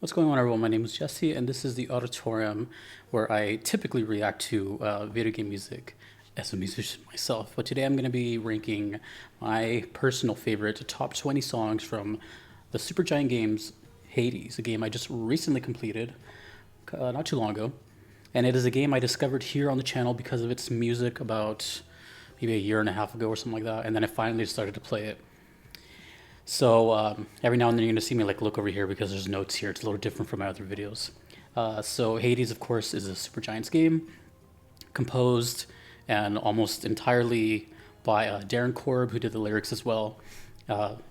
What's going on, everyone? My name is Jesse, and this is the auditorium where I typically react to video game music as a musician myself. But today I'm going to be ranking my personal favorite top 20 songs from the Supergiant games Hades, a game I just recently completed not too long ago. And it is a game I discovered here on the channel because of its music about maybe a year and a half ago or something like that. And then I finally started to play it. So every now and then you're gonna see me look over here because there's notes here. It's a little different from my other videos. So Hades, of course, is a Supergiant's game composed and almost entirely by Darren Korb, who did the lyrics as well.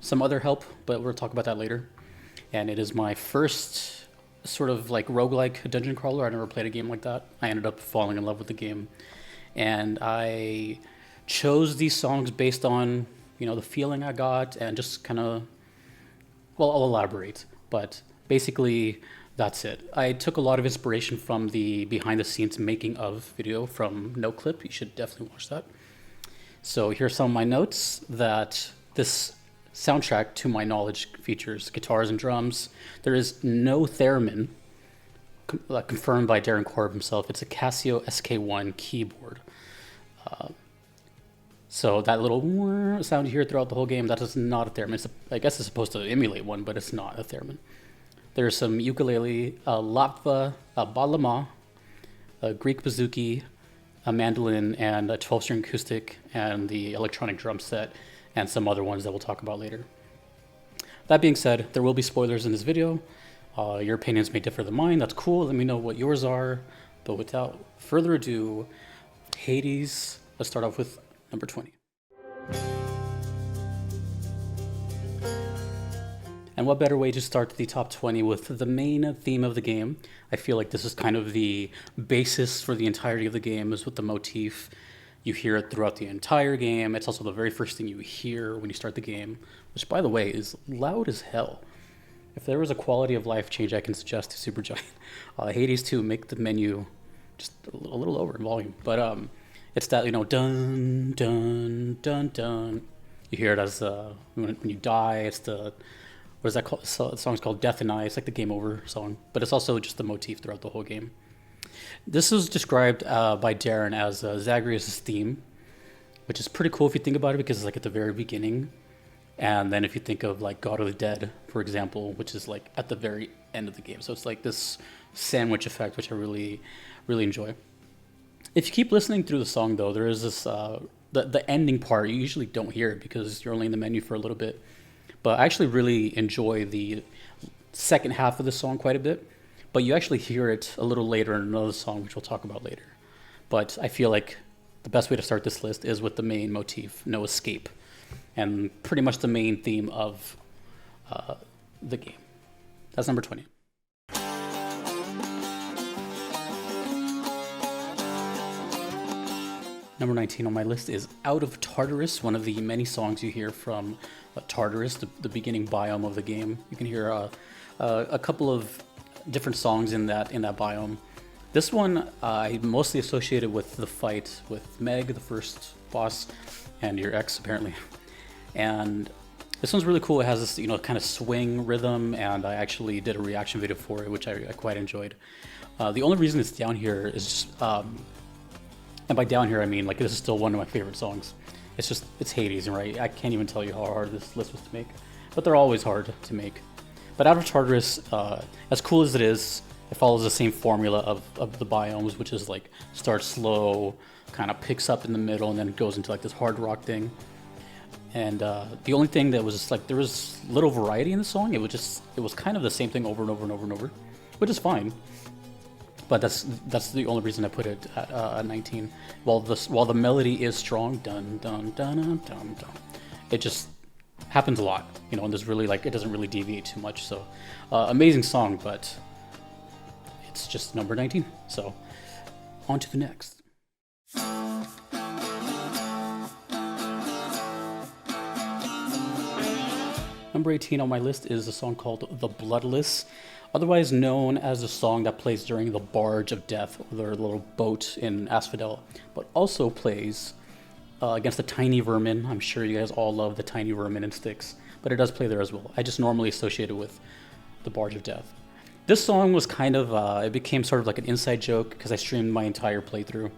Some other help, but we'll talk about that later. And it is my first sort of like roguelike dungeon crawler. I never played a game like that. I ended up falling in love with the game. And I chose these songs based on the feeling I got and just kind of, well, I'll elaborate, but basically that's it. I took a lot of inspiration from the behind the scenes making of video from No Clip. You should definitely watch that. So here's some of my notes that this soundtrack, to my knowledge, features guitars and drums. There is no theremin, confirmed by Darren Korb himself. It's a Casio SK1 keyboard. So that little sound you hear throughout the whole game, that is not a theremin. I guess it's supposed to emulate one, but it's not a theremin. There's some ukulele, a lapva, a balama, a Greek bouzouki, a mandolin, and a 12-string acoustic, and the electronic drum set, and some other ones that we'll talk about later. That being said, there will be spoilers in this video. Your opinions may differ than mine. That's cool. Let me know what yours are. But without further ado, Hades, let's start off with number 20. And what better way to start the top 20 with the main theme of the game? I feel like this is kind of the basis for the entirety of the game, is with the motif. You hear it throughout the entire game. It's also the very first thing you hear when you start the game, which, by the way, is loud as hell. If there was a quality of life change I can suggest to Supergiant, Hades 2, make the menu just a little lower in volume. But it's that, dun, dun, dun, dun. You hear it as when you die. It's the, what is that called? The song's called Death and I. It's like the game over song. But it's also just the motif throughout the whole game. This is described by Darren as Zagreus' theme, which is pretty cool if you think about it, because it's like at the very beginning. And then if you think of like God of the Dead, for example, which is like at the very end of the game. So it's like this sandwich effect, which I really, really enjoy. If you keep listening through the song, though, there is this, the ending part, you usually don't hear it because you're only in the menu for a little bit. But I actually really enjoy the second half of the song quite a bit. But you actually hear it a little later in another song, which we'll talk about later. But I feel like the best way to start this list is with the main motif, No Escape, and pretty much the main theme of the game. That's number 20. Number 19 on my list is Out of Tartarus, one of the many songs you hear from Tartarus, the beginning biome of the game. You can hear a couple of different songs in that biome. This one I mostly associated with the fight with Meg, the first boss, and your ex, apparently. And this one's really cool. It has this kind of swing rhythm, and I actually did a reaction video for it, which I quite enjoyed. The only reason it's down here is just and by down here, I mean, this is still one of my favorite songs. It's Hades, right? I can't even tell you how hard this list was to make, but they're always hard to make. But Out of Tartarus, as cool as it is, it follows the same formula of the biomes, which is like starts slow, kind of picks up in the middle, and then goes into like this hard rock thing. And the only thing that was just like, there was little variety in the song. It was kind of the same thing over and over and over and over, which is fine. But that's the only reason I put it at 19. While the melody is strong, dun dun dun dun dun dun, it just happens a lot, and there's really it doesn't really deviate too much. So amazing song, but it's just number 19. So on to the next. Number 18 on my list is a song called The Bloodless, otherwise known as the song that plays during the Barge of Death, or their little boat in Asphodel, but also plays against the tiny vermin. I'm sure you guys all love the tiny vermin in Styx, but it does play there as well. I just normally associate it with the Barge of Death. This song was kind of, it became sort of like an inside joke because I streamed my entire playthrough,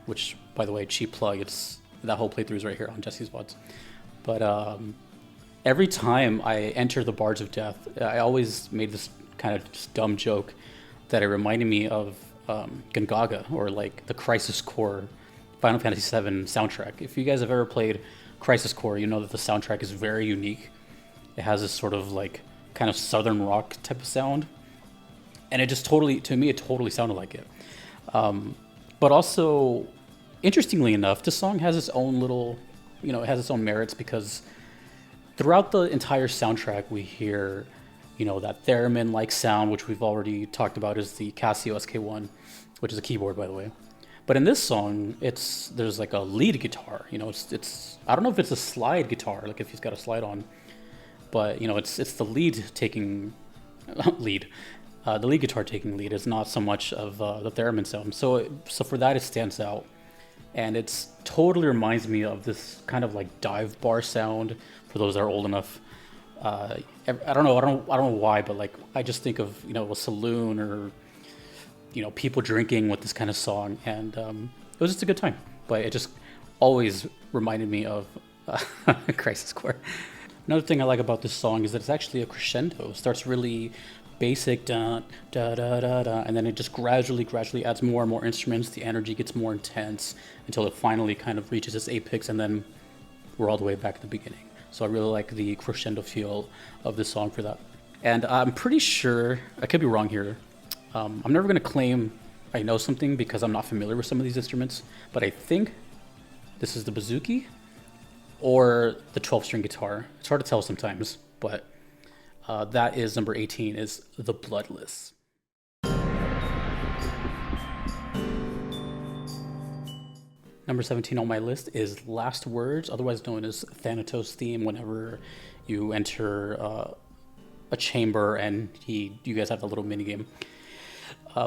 which, by the way, cheap plug, it's that whole playthrough is right here on Jesse's VODs. But every time I enter the Bards of Death, I always made this kind of just dumb joke that it reminded me of Gungaga, or like the Crisis Core Final Fantasy VII soundtrack. If you guys have ever played Crisis Core, you know that the soundtrack is very unique. It has this sort of like kind of southern rock type of sound, and it just totally, to me, it totally sounded like it. But also, interestingly enough, this song has its own little, you know, it has its own merits, because throughout the entire soundtrack we hear, you know, that theremin-like sound, which we've already talked about, is the Casio SK1, which is a keyboard, by the way. But in this song, there's like a lead guitar. You know, it's I don't know if it's a slide guitar, like if he's got a slide on, but you know, it's the lead taking lead, the lead guitar taking lead. It's not so much of the theremin sound. So for that, it stands out, and it's totally reminds me of this kind of like dive bar sound. For those that are old enough, I don't know why, but like I just think of, you know, a saloon, or you know, people drinking with this kind of song, and it was just a good time. But it just always reminded me of Crisis Core. Another thing I like about this song is that it's actually a crescendo. It starts really basic, da da da da da, and then it just gradually adds more and more instruments. The energy gets more intense until it finally kind of reaches its apex, and then we're all the way back at the beginning. So I really like the crescendo feel of this song for that. And I'm pretty sure, I could be wrong here, I'm never going to claim I know something because I'm not familiar with some of these instruments, but I think this is the bouzouki or the 12-string guitar. It's hard to tell sometimes, but that is number 18, is the Bloodless. Number 17 on my list is Last Words, otherwise known as Thanatos' theme, whenever you enter a chamber and you guys have a little mini game.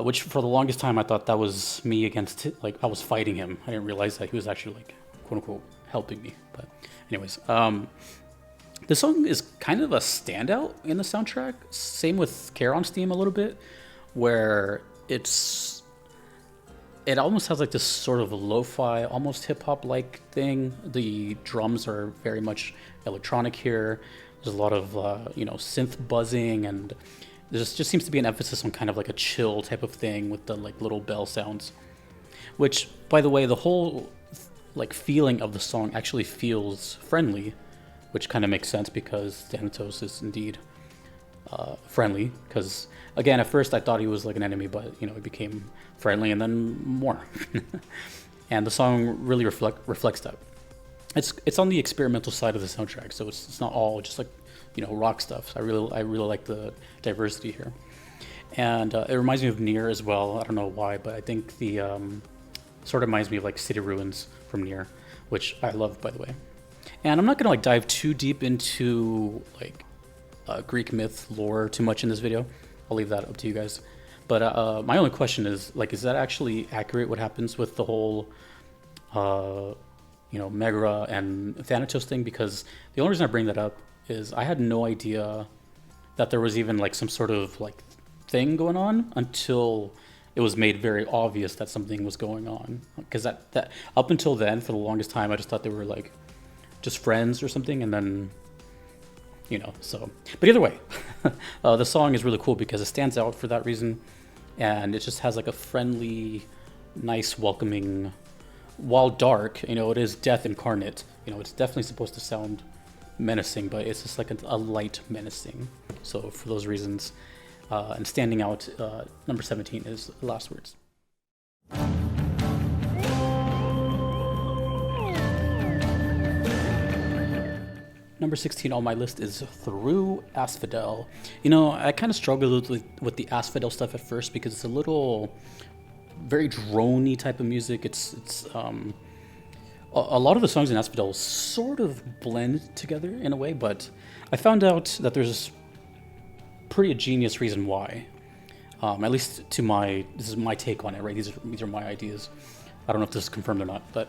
Which for the longest time I thought that was me against, like I was fighting him. I didn't realize that he was actually like, quote unquote, helping me. But anyways, this song is kind of a standout in the soundtrack. Same with Charon's theme a little bit, where it almost has like this sort of lo-fi, almost hip-hop like thing. The drums are very much electronic here. There's a lot of you know, synth buzzing, and there just seems to be an emphasis on kind of like a chill type of thing with the like little bell sounds. Which, by the way, the whole like feeling of the song actually feels friendly, which kind of makes sense because Thanatos is indeed friendly. Because again, at first I thought he was like an enemy, but you know, he became friendly and then more. And the song really reflects that. It's on the experimental side of the soundtrack, so it's not all just like, you know, rock stuff. I really like the diversity here, and it reminds me of Nier as well. I don't know why, but I think the sort of reminds me of like City Ruins from Nier, which I love, by the way. And I'm not gonna like dive too deep into like Greek myth lore too much in this video. I'll leave that up to you guys. But my only question is, like, is that actually accurate? What happens with the whole you know, Megara and Thanatos thing? Because the only reason I bring that up is I had no idea that there was even like some sort of like thing going on until it was made very obvious that something was going on. Because that up until then, for the longest time, I just thought they were like just friends or something, and then, you know, so. But either way, the song is really cool because it stands out for that reason, and it just has like a friendly, nice, welcoming, while dark, you know, it is death incarnate. You know, it's definitely supposed to sound menacing, but it's just like a light menacing. So for those reasons, and standing out, number 17 is Last Words. Number 16 on my list is Through Asphodel. You know, I kind of struggled with the Asphodel stuff at first because it's a little very drony type of music. It's a lot of the songs in Asphodel sort of blend together in a way, but I found out that there's pretty ingenious reason why. At least this is my take on it, right? These are my ideas. I don't know if this is confirmed or not, but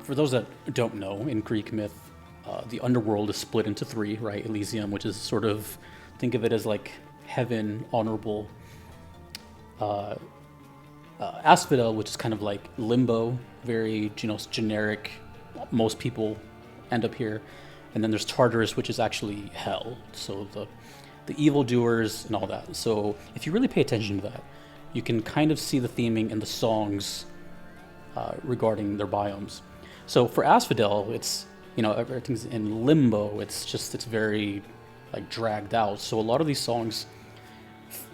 for those that don't know, in Greek myth, the underworld is split into three, right? Elysium, which is sort of, think of it as like heaven, honorable. Asphodel, which is kind of like limbo, very generic. Most people end up here, and then there's Tartarus, which is actually hell. So the evildoers and all that. So if you really pay attention to that, you can kind of see the theming in the songs regarding their biomes. So for Asphodel, it's everything's in limbo. It's very like dragged out. So a lot of these songs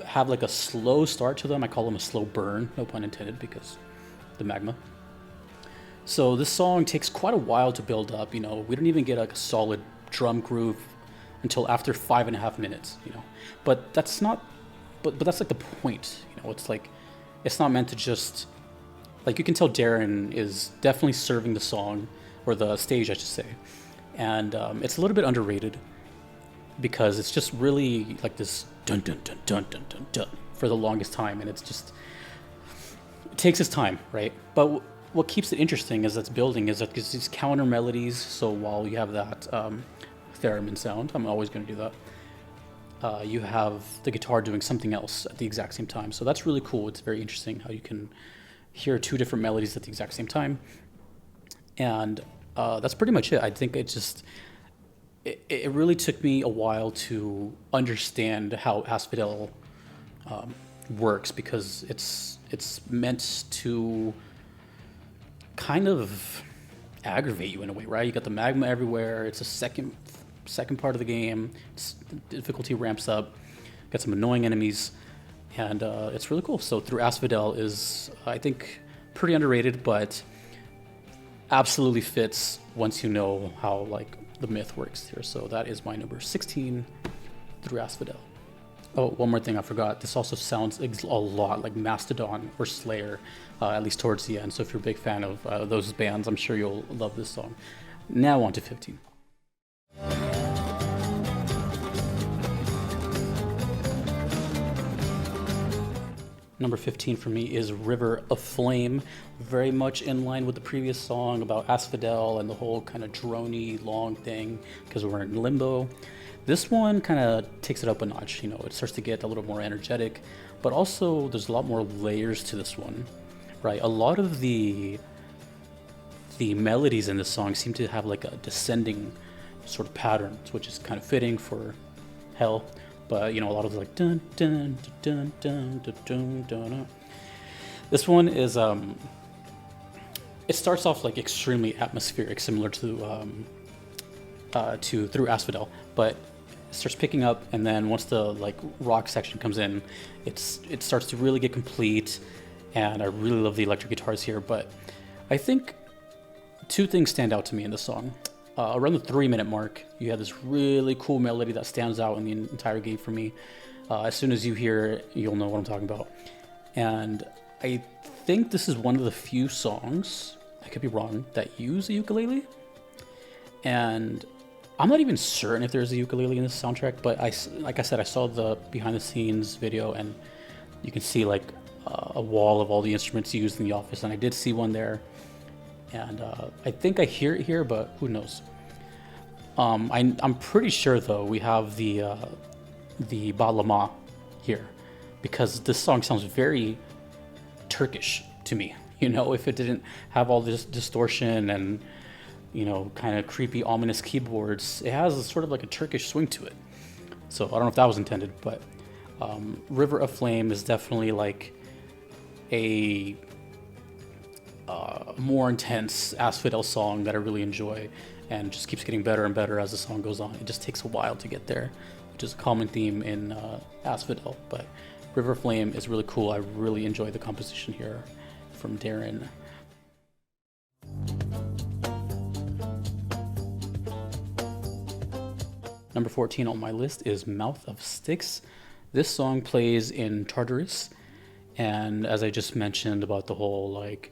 have like a slow start to them. I call them a slow burn, no pun intended, because the magma. So this song takes quite a while to build up. We don't even get like a solid drum groove until after 5.5 minutes. But that's not. But that's like the point. It's like it's not meant to just like you can tell Darren is definitely serving the song or the stage, I should say, and it's a little bit underrated because it's just really like this dun dun dun dun dun dun dun for the longest time, and it takes its time, right? But what keeps it interesting is these counter melodies. So while you have that theremin sound, I'm always going to do that. You have the guitar doing something else at the exact same time. So that's really cool. It's very interesting how you can hear two different melodies at the exact same time. And that's pretty much it. I think it really took me a while to understand how Asphodel works, because it's meant to kind of aggravate you in a way, right? You got the magma everywhere. It's a second part of the game. The difficulty ramps up. Got some annoying enemies, and it's really cool. So Through Asphodel is, I think, pretty underrated, but absolutely fits once you know how like the myth works here. So that is my number 16, Through Asphodel. Oh, one more thing I forgot. This also sounds a lot like Mastodon or Slayer, at least towards the end. So if you're a big fan of those bands, I'm sure you'll love this song. Now on to 15. Number 15 for me is River of Flame, very much in line with the previous song about Asphodel and the whole kind of droney long thing, because we're in limbo. This one kind of takes it up a notch. It starts to get a little more energetic, but also there's a lot more layers to this one, right? A lot of the melodies in this song seem to have like a descending sort of pattern, which is kind of fitting for hell. But a lot of like dun dun dun dun dun dun dun dun. This one is it starts off like extremely atmospheric, similar to Through Asphodel, but it starts picking up, and then once the like rock section comes in, it starts to really get complete, and I really love the electric guitars here. But I think two things stand out to me in this song. Around the 3-minute mark, you have this really cool melody that stands out in the entire game for me. As soon as you hear it, you'll know what I'm talking about. And I think this is one of the few songs, I could be wrong, that use a ukulele. And I'm not even certain if there's a ukulele in this soundtrack, but like I said, I saw the behind the scenes video, and you can see like a wall of all the instruments used in the office, and I did see one there. And I think I hear it here, but who knows? I'm pretty sure though we have the Bağlama here, because this song sounds very Turkish to me. If it didn't have all this distortion and kind of creepy, ominous keyboards, it has a sort of like a Turkish swing to it. So I don't know if that was intended, but River of Flame is definitely like a more intense Asphodel song that I really enjoy, and just keeps getting better and better as the song goes on. It just takes a while to get there, which is a common theme in Asphodel. But River Flame is really cool. I really enjoy the composition here from Darren. Number 14 on my list is Mouth of Styx. This song plays in Tartarus, and as I just mentioned about the whole like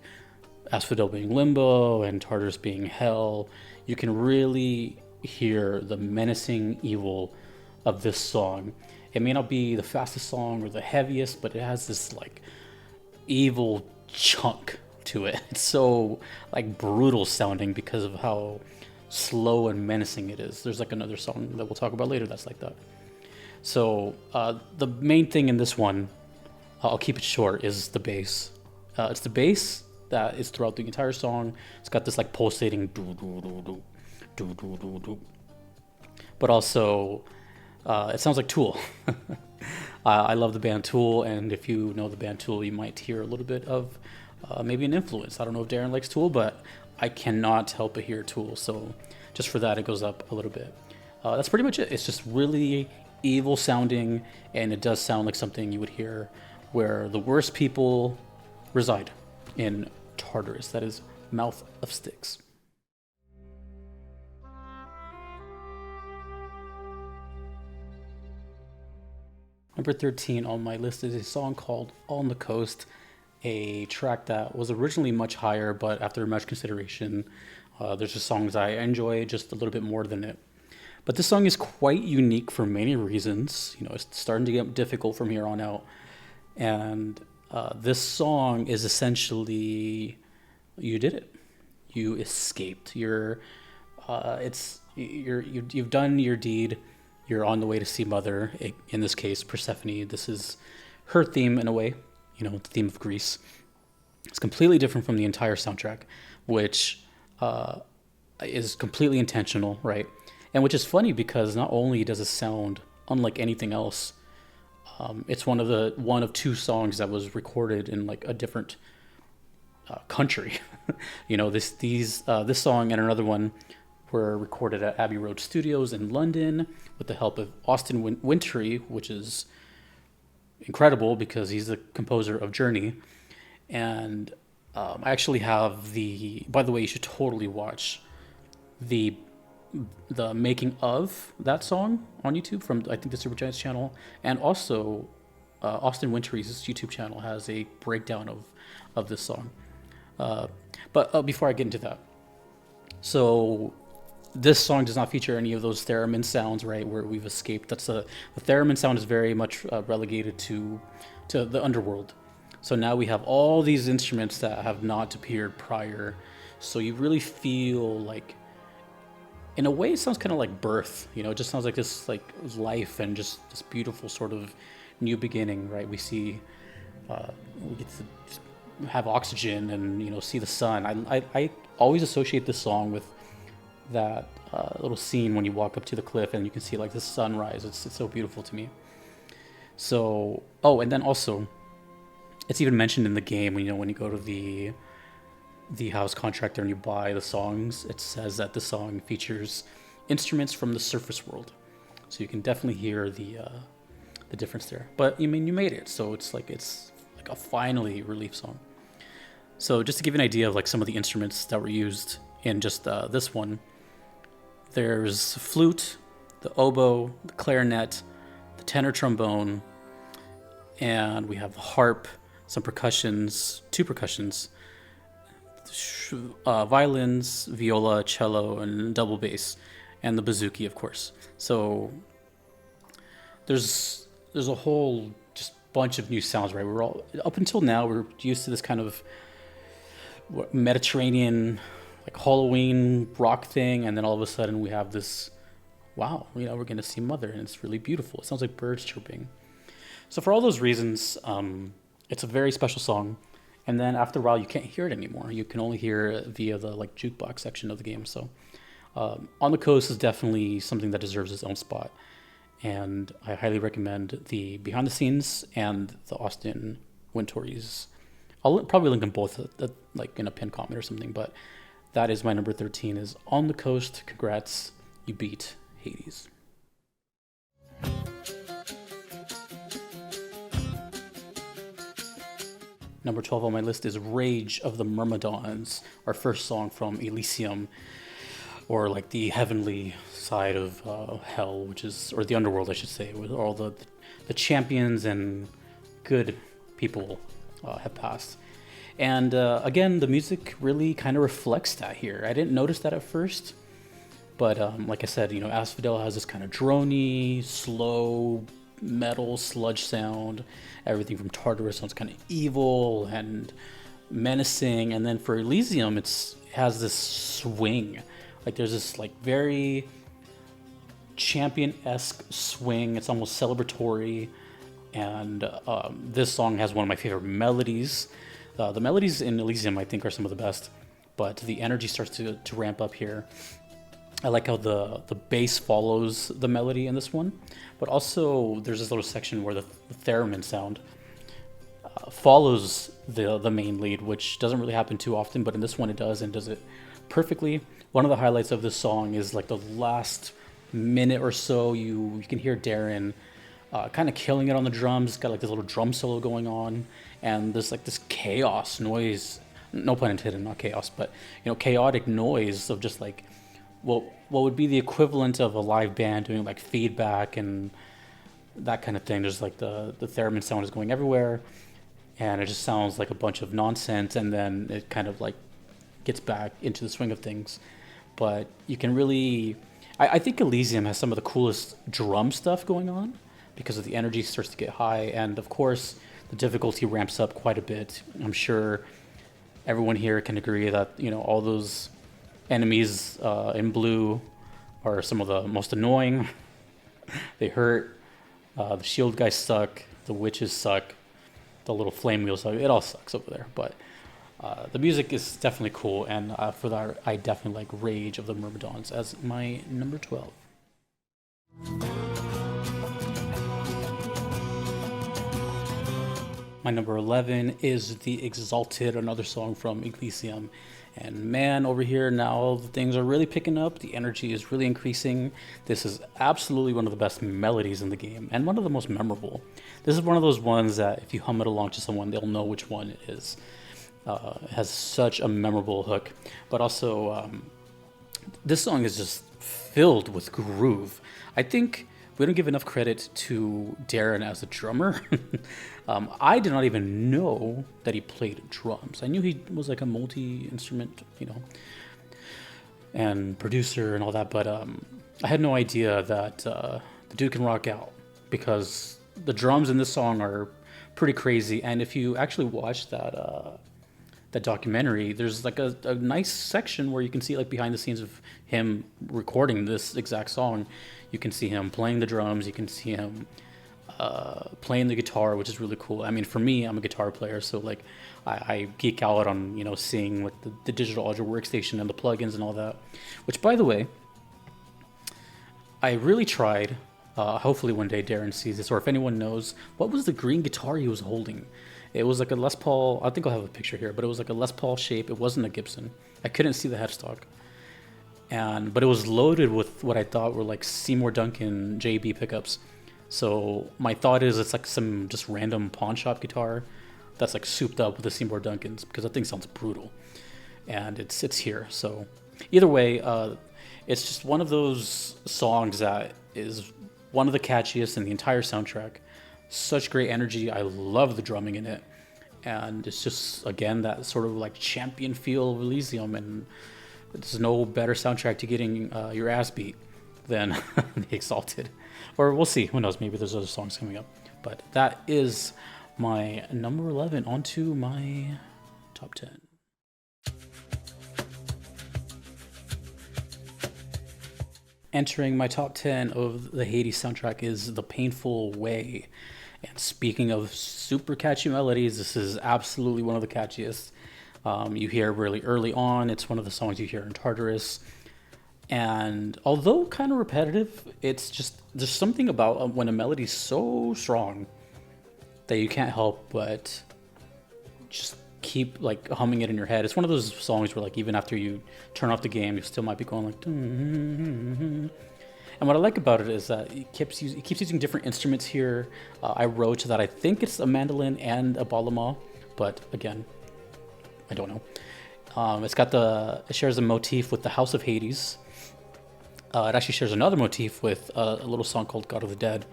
Asphodel being limbo and Tartarus being hell, you can really hear the menacing evil of this song. It may not be the fastest song or the heaviest, but it has this like evil chunk to it. It's so like brutal sounding because of how slow and menacing it is. There's like another song that we'll talk about later that's like that. So the main thing in this one, I'll keep it short, is the bass. It's the bass that is throughout the entire song. It's got this like pulsating do do do do do do do do, but also it sounds like Tool. I love the band Tool, and if you know the band Tool, you might hear a little bit of maybe an influence. I don't know if Darren likes Tool, but I cannot help but hear Tool. So just for that, it goes up a little bit. That's pretty much it. It's just really evil sounding, and it does sound like something you would hear where the worst people reside, in Tartarus. That is Mouth of Styx. Number 13 on my list is a song called On the Coast, a track that was originally much higher, but after much consideration, there's just songs I enjoy just a little bit more than it. But this song is quite unique for many reasons. You know, it's starting to get difficult from here on out. And this song is essentially, you did it. You escaped. You've done your deed. You're on the way to see Mother. In this case, Persephone. This is her theme in a way. You know, the theme of Greece. It's completely different from the entire soundtrack, which is completely intentional, right? And which is funny because not only does it sound unlike anything else, it's one of two songs that was recorded in like a different country. You know, this song and another one were recorded at Abbey Road Studios in London with the help of Austin Wintory, which is incredible because he's the composer of Journey. And I actually have by the way, you should totally watch the making of that song on YouTube from, I think, the Supergiants channel, and also Austin Wintory's YouTube channel has a breakdown of this song. But before I get into that, so this song does not feature any of those theremin sounds, right, where we've escaped. The theremin sound is very much relegated to the underworld. So now we have all these instruments that have not appeared prior. So you really feel like, in a way, it sounds kind of like birth. You know, it just sounds like this like life and just this beautiful sort of new beginning, right? We get to just have oxygen and, you know, see the sun. I always associate this song with that little scene when you walk up to the cliff and you can see like the sunrise. It's so beautiful to me. So, and then also, it's even mentioned in the game when you go to the house contractor and you buy the songs, it says that the song features instruments from the surface world. So you can definitely hear the difference there. But you made it, so it's like a finally relief song. So just to give you an idea of like some of the instruments that were used in just this one, there's flute, the oboe, the clarinet, the tenor trombone, and we have the harp, some percussions, two percussions, violins, viola, cello, and double bass, and the bouzouki, of course. So there's a whole just bunch of new sounds, right? We're all, up until now, we're used to this kind of Mediterranean, like Halloween rock thing, and then all of a sudden we have this, wow, you know, we're gonna see Mother, and it's really beautiful. It sounds like birds chirping. So for all those reasons, it's a very special song. And then after a while, you can't hear it anymore. You can only hear it via the like jukebox section of the game. So On the Coast is definitely something that deserves its own spot. And I highly recommend the behind the scenes and the Austin Wintory's. I'll probably link them both like in a pin comment or something. But that is my number 13 is On the Coast. Congrats, you beat Hades. Number 12 on my list is Rage of the Myrmidons, our first song from Elysium, or like the heavenly side of hell, or the underworld, I should say, where all the champions and good people have passed. And again, the music really kind of reflects that here. I didn't notice that at first, but like I said, you know, Asphodel has this kind of drony, slow, metal sludge sound. Everything from Tartarus sounds kind of evil and menacing, and then for Elysium it has this swing. Like there's this like very champion-esque swing. It's almost celebratory, and this song has one of my favorite melodies. The melodies in Elysium, I think, are some of the best, but the energy starts to ramp up here. I like how the bass follows the melody in this one, but also there's this little section where the theremin sound follows the main lead, which doesn't really happen too often, but in this one it does, and does it perfectly. One of the highlights of this song is like the last minute or so. You can hear Darren kind of killing it on the drums. It's got like this little drum solo going on, and there's like this chaos noise, no pun intended, not chaos, but chaotic noise of just like what would be the equivalent of a live band doing like feedback and that kind of thing. There's like the theremin sound is going everywhere, and it just sounds like a bunch of nonsense, and then it kind of like gets back into the swing of things. But you can really, I think Elysium has some of the coolest drum stuff going on because of the energy starts to get high, and of course the difficulty ramps up quite a bit. I'm sure everyone here can agree that all those enemies in blue are some of the most annoying. They hurt. The shield guys suck. The witches suck. The little flame wheels suck. It all sucks over there. But the music is definitely cool, and for that, I definitely like Rage of the Myrmidons as my number 12. My number 11 is The Exalted, another song from Elysium. And man, over here now, things are really picking up. The energy is really increasing. This is absolutely one of the best melodies in the game, and one of the most memorable. This is one of those ones that if you hum it along to someone, they'll know which one it is. It has such a memorable hook, but also this song is just filled with groove. I think we don't give enough credit to Darren as a drummer. I did not even know that he played drums. I knew he was like a multi-instrument, and producer and all that, but I had no idea that the dude can rock out, because the drums in this song are pretty crazy. And if you actually watch that documentary, there's like a nice section where you can see like behind the scenes of him recording this exact song. You can see him playing the drums, you can see him playing the guitar, which is really cool. I mean, for me, I'm a guitar player, so like I geek out on seeing like the digital audio workstation and the plugins and all that. Which, by the way, I really tried. Hopefully one day Darren sees this, or if anyone knows, what was the green guitar he was holding? It was like a Les Paul. I think I'll have a picture here, but it was like a Les Paul shape. It wasn't a Gibson. I couldn't see the headstock, but it was loaded with what I thought were like Seymour Duncan JB pickups. So my thought is it's like some just random pawn shop guitar that's like souped up with the Seymour Duncans, because that thing sounds brutal, and it's here. So either way, it's just one of those songs that is one of the catchiest in the entire soundtrack. Such great energy. I love the drumming in it, and it's just, again, that sort of like champion feel of Elysium, and there's no better soundtrack to getting your ass beat than The Exalted. Or we'll see, who knows, maybe there's other songs coming up. But that is my number 11. On to my top 10. Entering my top 10 of the Hades soundtrack is The Painful Way. And speaking of super catchy melodies, this is absolutely one of the catchiest. You hear really early on. It's one of the songs you hear in Tartarus. And although kind of repetitive, it's just, there's something about when a melody's so strong that you can't help but just keep like humming it in your head. It's one of those songs where like even after you turn off the game, you still might be going like. And what I like about it is that it keeps using different instruments here. I wrote that I think it's a mandolin and a balama, but again, I don't know. It shares a motif with the House of Hades. It actually shares another motif with a little song called God of the Dead.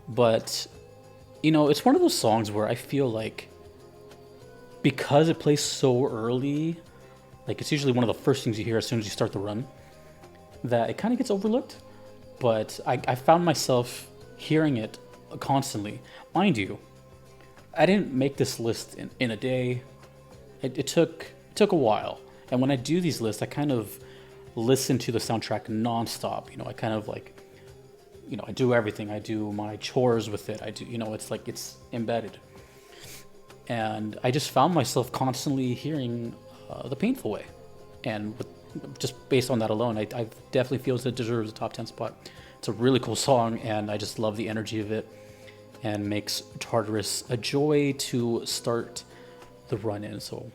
But, it's one of those songs where I feel like because it plays so early, like it's usually one of the first things you hear as soon as you start the run, that it kind of gets overlooked. But I found myself hearing it constantly. Mind you, I didn't make this list in a day. It took a while. And when I do these lists, I kind of listen to the soundtrack nonstop. I kind of like I do everything. I do my chores with it. I do, it's like it's embedded. And I just found myself constantly hearing The Painful Way. And just based on that alone, I definitely feel it deserves a top 10 spot. It's a really cool song, and I just love the energy of it, and makes Tartarus a joy to start the run in. So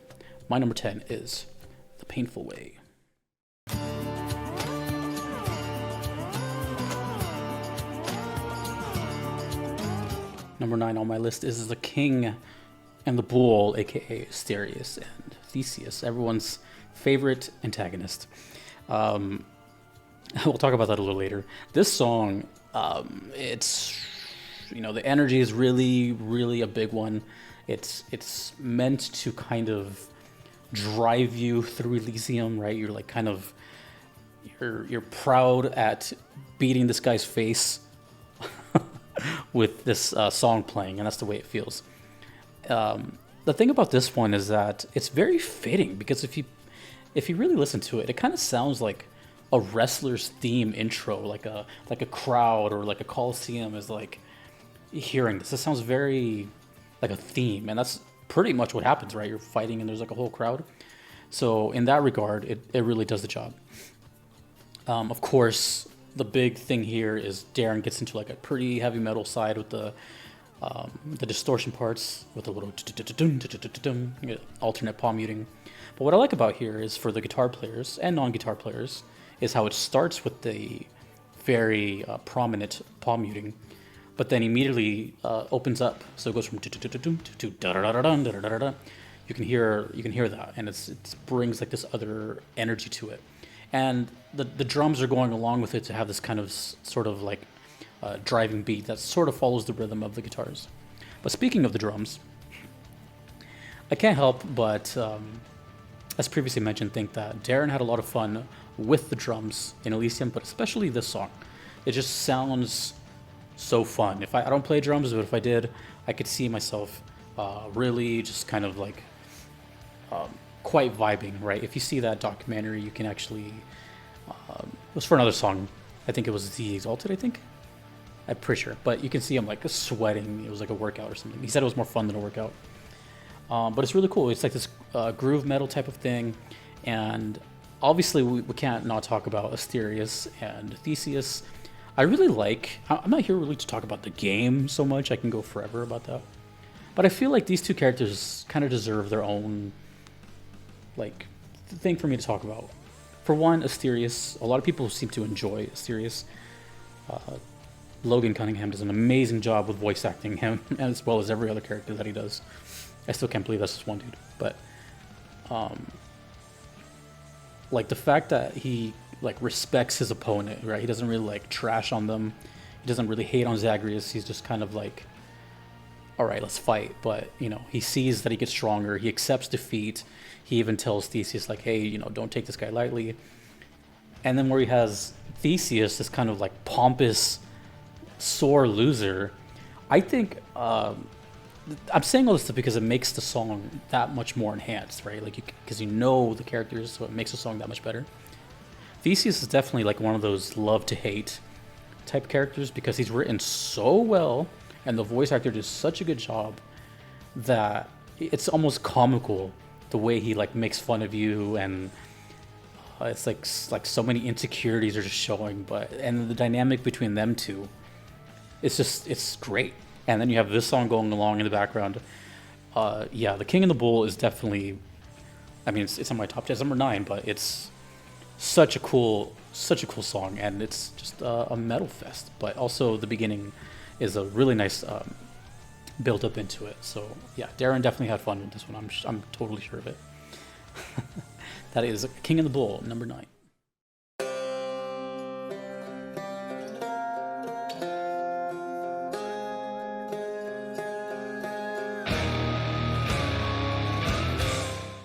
my number 10 is The Painful Way. Number 9 on my list is The King and the Bull, aka Asterius and Theseus, everyone's favorite antagonist. We'll talk about that a little later. This song, it's, the energy is really, really a big one. It's meant to kind of drive you through Elysium, right? You're like kind of, you're proud at beating this guy's face with this song playing, and that's the way it feels. The thing about this one is that it's very fitting, because if you really listen to it, it kind of sounds like a wrestler's theme intro, like a crowd or like a coliseum is like hearing this. It sounds very like a theme, and that's pretty much what happens, right? You're fighting and there's like a whole crowd. So in that regard, it really does the job. Of course, the big thing here is Darren gets into like a pretty heavy metal side with the distortion parts with a little alternate palm muting. But what I like about here is, for the guitar players and non-guitar players, is how it starts with the very prominent palm muting, but then immediately opens up. So it goes from to da da da da da da da. You can hear that, and it brings like this other energy to it, and the drums are going along with it to have this kind of sort of like driving beat that sort of follows the rhythm of the guitars. But speaking of the drums, I can't help but, as previously mentioned, think that Darren had a lot of fun with the drums in Elysium, but especially this song. It just sounds so fun. I don't play drums, but if I did, I could see myself really just kind of like quite vibing, right? If you see that documentary, you can actually, it was for another song. I think it was The Exalted, I think. I'm pretty sure, but you can see him like sweating. It was like a workout or something. He said it was more fun than a workout. But it's really cool. It's like this groove metal type of thing. And obviously we can't not talk about Asterius and Theseus. I'm not here really to talk about the game so much. I can go forever about that. But I feel like these two characters kind of deserve their own like thing for me to talk about. For one, Asterius, a lot of people seem to enjoy Asterius. Logan Cunningham does an amazing job with voice acting him, as well as every other character that he does. I still can't believe that's just one dude. But like the fact that he like respects his opponent, right? He doesn't really like trash on them. He doesn't really hate on Zagreus. He's just kind of like, all right, let's fight. But he sees that he gets stronger. He accepts defeat. He even tells Theseus like, hey, don't take this guy lightly. And then where he has Theseus, this kind of like pompous, sore loser, I think I'm saying all this stuff because it makes the song that much more enhanced, right? Like, because the characters, so it makes the song that much better. Theseus is definitely like one of those love to hate type characters, because he's written so well and the voice actor does such a good job that it's almost comical the way he like makes fun of you, and it's like so many insecurities are just showing. And the dynamic between them two, it's great. And then you have this song going along in the background. The King and the Bull is definitely, it's on my top 10, it's number 9, but it's such a cool song, and it's just a metal fest. But also the beginning is a really nice build up into it. So yeah, Darren definitely had fun with this one. I'm totally sure of it. That is King and the Bull, number 9.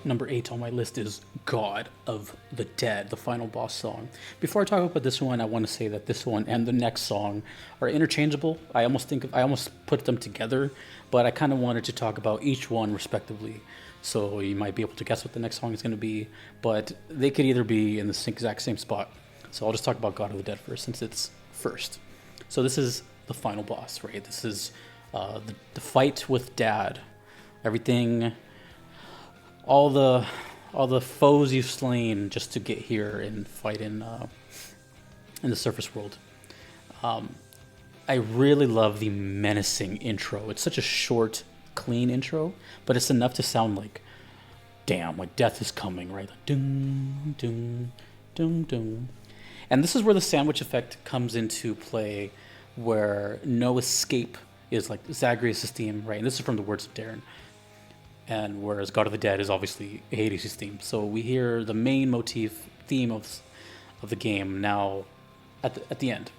Number 8 on my list is God of the Dead, the final boss song. Before I talk about this one, I want to say that this one and the next song are interchangeable. I almost put them together, but I kind of wanted to talk about each one respectively. So you might be able to guess what the next song is going to be, but they could either be in the exact same spot. So I'll just talk about God of the Dead first, since it's first. So this is the final boss, right? This is the fight with Dad. Everything, all the foes you've slain just to get here and fight in the surface world. I really love the menacing intro. It's such a short, clean intro, but it's enough to sound like, damn, like death is coming, right? Like, ding, ding, ding, ding. And this is where the sandwich effect comes into play, where no escape is like Zagreus' theme, right? And this is from the words of Darren. And whereas God of the Dead is obviously Hades' theme. So we hear the main motif theme of the game now at the end.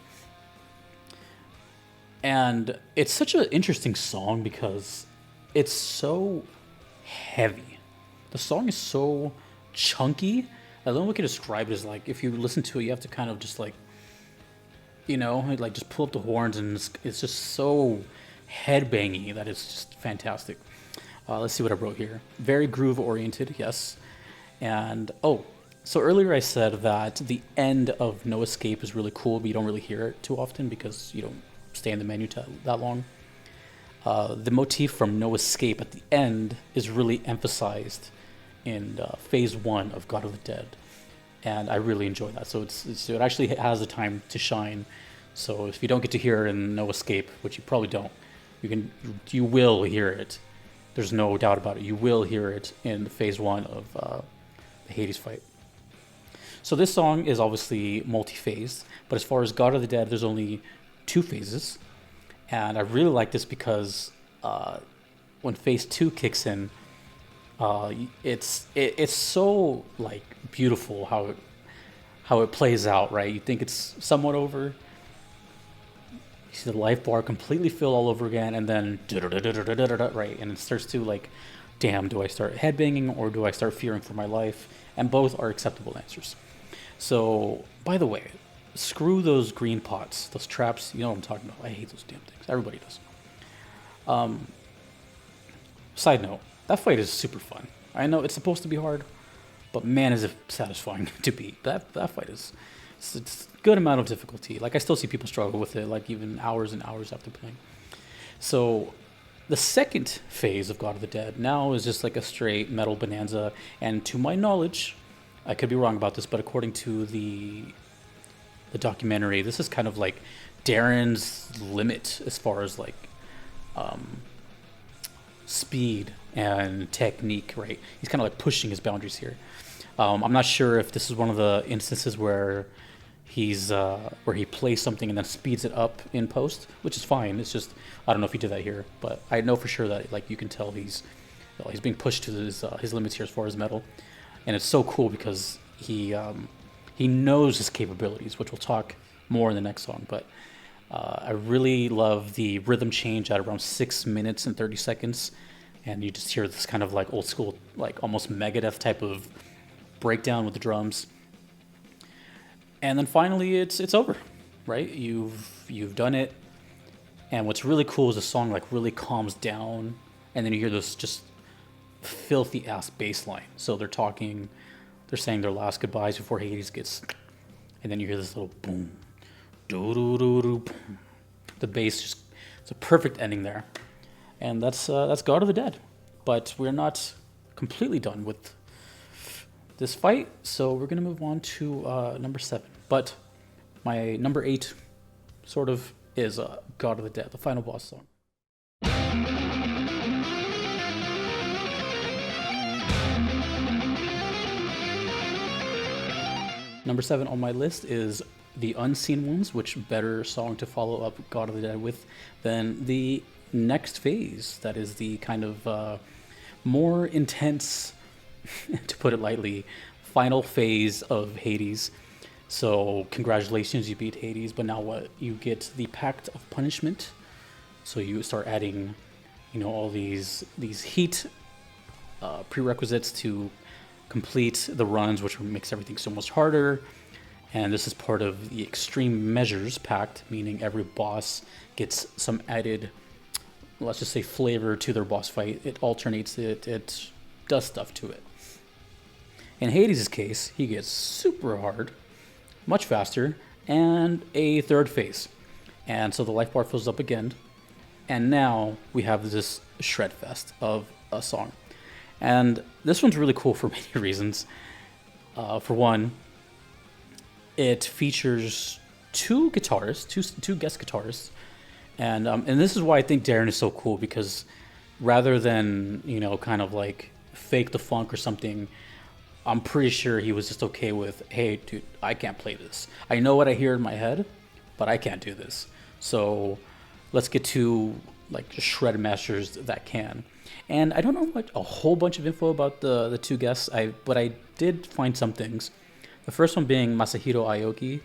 And it's such an interesting song because it's so heavy. The song is so chunky. I don't know what I can describe it as. Like, if you listen to it, you have to kind of just like, you know, like just pull up the horns, and it's just so headbangy that it's just fantastic. Let's see what I wrote here. Very groove oriented, yes. And so earlier I said that the end of No Escape is really cool, but you don't really hear it too often because you don't stay in the menu that long. The motif from No Escape at the end is really emphasized in phase 1 of God of the Dead, and I really enjoy that. So it actually has a time to shine. So if you don't get to hear it in No Escape, which you probably don't, you will hear it. There's no doubt about it. You will hear it in phase 1 of the Hades fight. So this song is obviously multi-phased, but as far as God of the Dead, there's only 2 phases. And I really like this because when phase 2 kicks in, it's so like beautiful how it plays out, right? You think it's somewhat over. You see the life bar completely fill all over again, and then right, and it starts to like, damn, do I start headbanging or do I start fearing for my life? And both are acceptable answers. So, by the way, screw those green pots, those traps. You know what I'm talking about. I hate those damn things. Everybody does. Side note, that fight is super fun. I know it's supposed to be hard, but man, is it satisfying to beat. That fight is it's a good amount of difficulty. Like, I still see people struggle with it, like even hours and hours after playing. So the second phase of God of the Dead now is just like a straight metal bonanza. And to my knowledge, I could be wrong about this, but according to the documentary, this is kind of like Darren's limit as far as like speed and technique, right? He's kind of like pushing his boundaries here. I'm not sure if this is one of the instances where where he plays something and then speeds it up in post, which is fine. It's just, I don't know if he did that here, but I know for sure that like you can tell he's being pushed to his limits here as far as metal. And it's so cool because he knows his capabilities, which we'll talk more in the next song. But I really love the rhythm change at around 6 minutes and 30 seconds. And you just hear this kind of like old school, like almost Megadeth type of breakdown with the drums. And then finally it's over, right? You've done it. And what's really cool is the song like really calms down. And then you hear this just filthy ass bass line. So they're saying their last goodbyes before Hades gets, and then you hear this little boom, doo doo doo doo, boom. The bass just, it's a perfect ending there, and that's God of the Dead. But we're not completely done with this fight, so we're gonna move on to number 7. But my number 8 sort of is God of the Dead, the final boss song. Number 7 on my list is The Unseen Ones, which better song to follow up God of the Dead with than the next phase. That is the kind of more intense, to put it lightly, final phase of Hades. So congratulations, you beat Hades, but now what? You get the Pact of Punishment. So you start adding, all these heat prerequisites to complete the runs, which makes everything so much harder. And this is part of the Extreme Measures Pact, meaning every boss gets some added, let's just say, flavor to their boss fight. It alternates it, it does stuff to it. In Hades' case, he gets super hard, much faster, and a third phase. And so the life bar fills up again, and now we have this shred fest of a song. And this one's really cool for many reasons. For one, it features two guitarists, two guest guitarists, and this is why I think Darren is so cool, because rather than kind of like fake the funk or something, I'm pretty sure he was just okay with, hey, dude, I can't play this. I know what I hear in my head, but I can't do this. So let's get to like shred masters that can. And I don't know a whole bunch of info about the two guests, but I did find some things. The first one being Masahiro Aoki.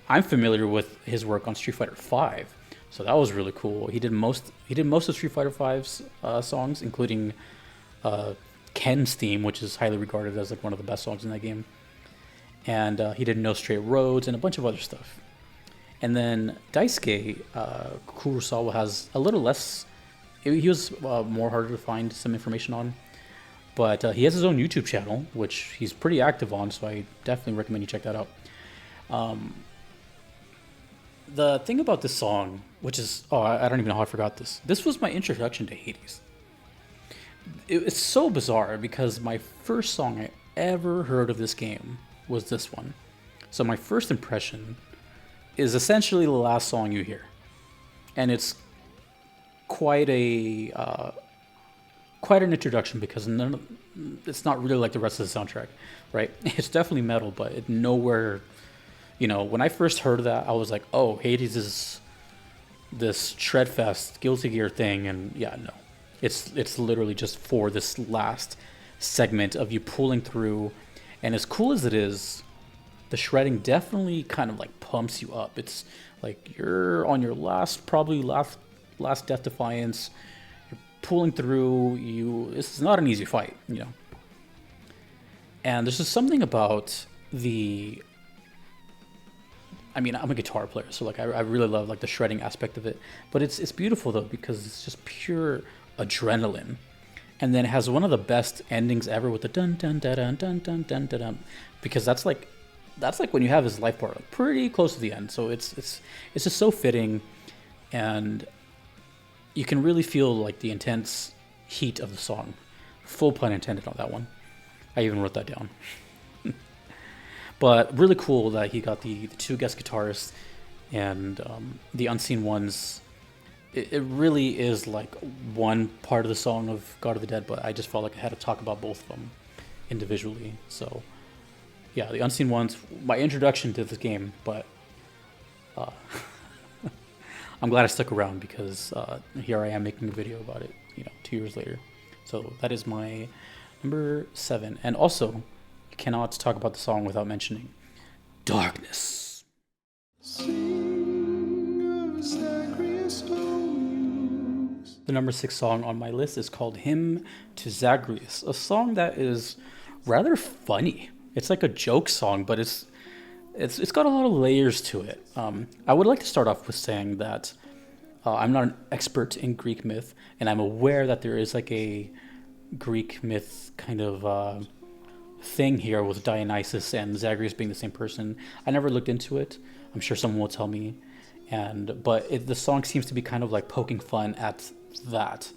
I'm familiar with his work on Street Fighter V, so that was really cool. He did most of Street Fighter V's songs, including Ken's theme, which is highly regarded as like one of the best songs in that game. And he did No Straight Roads and a bunch of other stuff. And then Daisuke Kurosawa has a little less. He was more harder to find some information on, but he has his own YouTube channel, which he's pretty active on, so I definitely recommend you check that out. The thing about this song, which is, I don't even know how I forgot this. This was my introduction to Hades. It's so bizarre because my first song I ever heard of this game was this one. So my first impression is essentially the last song you hear, and it's quite an introduction because it's not really like the rest of the soundtrack, right? It's definitely metal, but it nowhere. When I first heard that, I was like, oh, Hades is this Shredfest Guilty Gear thing, and yeah, no. It's literally just for this last segment of you pulling through, and as cool as it is, the shredding definitely kind of like pumps you up. It's like you're on your last Death Defiance, you're pulling through, this is not an easy fight, And there's just something about I'm a guitar player, so like I really love like the shredding aspect of it. But it's beautiful though, because it's just pure adrenaline, and then it has one of the best endings ever with the dun dun dun dun dun dun dun dun dun, because that's like when you have his life bar like pretty close to the end. So it's just so fitting, and you can really feel like the intense heat of the song. Full pun intended on that one. I even wrote that down. But really cool that he got the two guest guitarists and the unseen ones. It really is like one part of the song of God of the Dead, but I just felt like I had to talk about both of them individually. So yeah, the unseen ones, my introduction to this game, but I'm glad I stuck around because here I am making a video about it, 2 years later. So that is my number 7. And also, you cannot talk about the song without mentioning Darkness. The number 6 song on my list is called Hymn to Zagreus, a song that is rather funny. It's like a joke song, but it's got a lot of layers to it. I would like to start off with saying that I'm not an expert in Greek myth, and I'm aware that there is like a Greek myth kind of thing here with Dionysus and Zagreus being the same person. I never looked into it. I'm sure someone will tell me. But the song seems to be kind of like poking fun at that.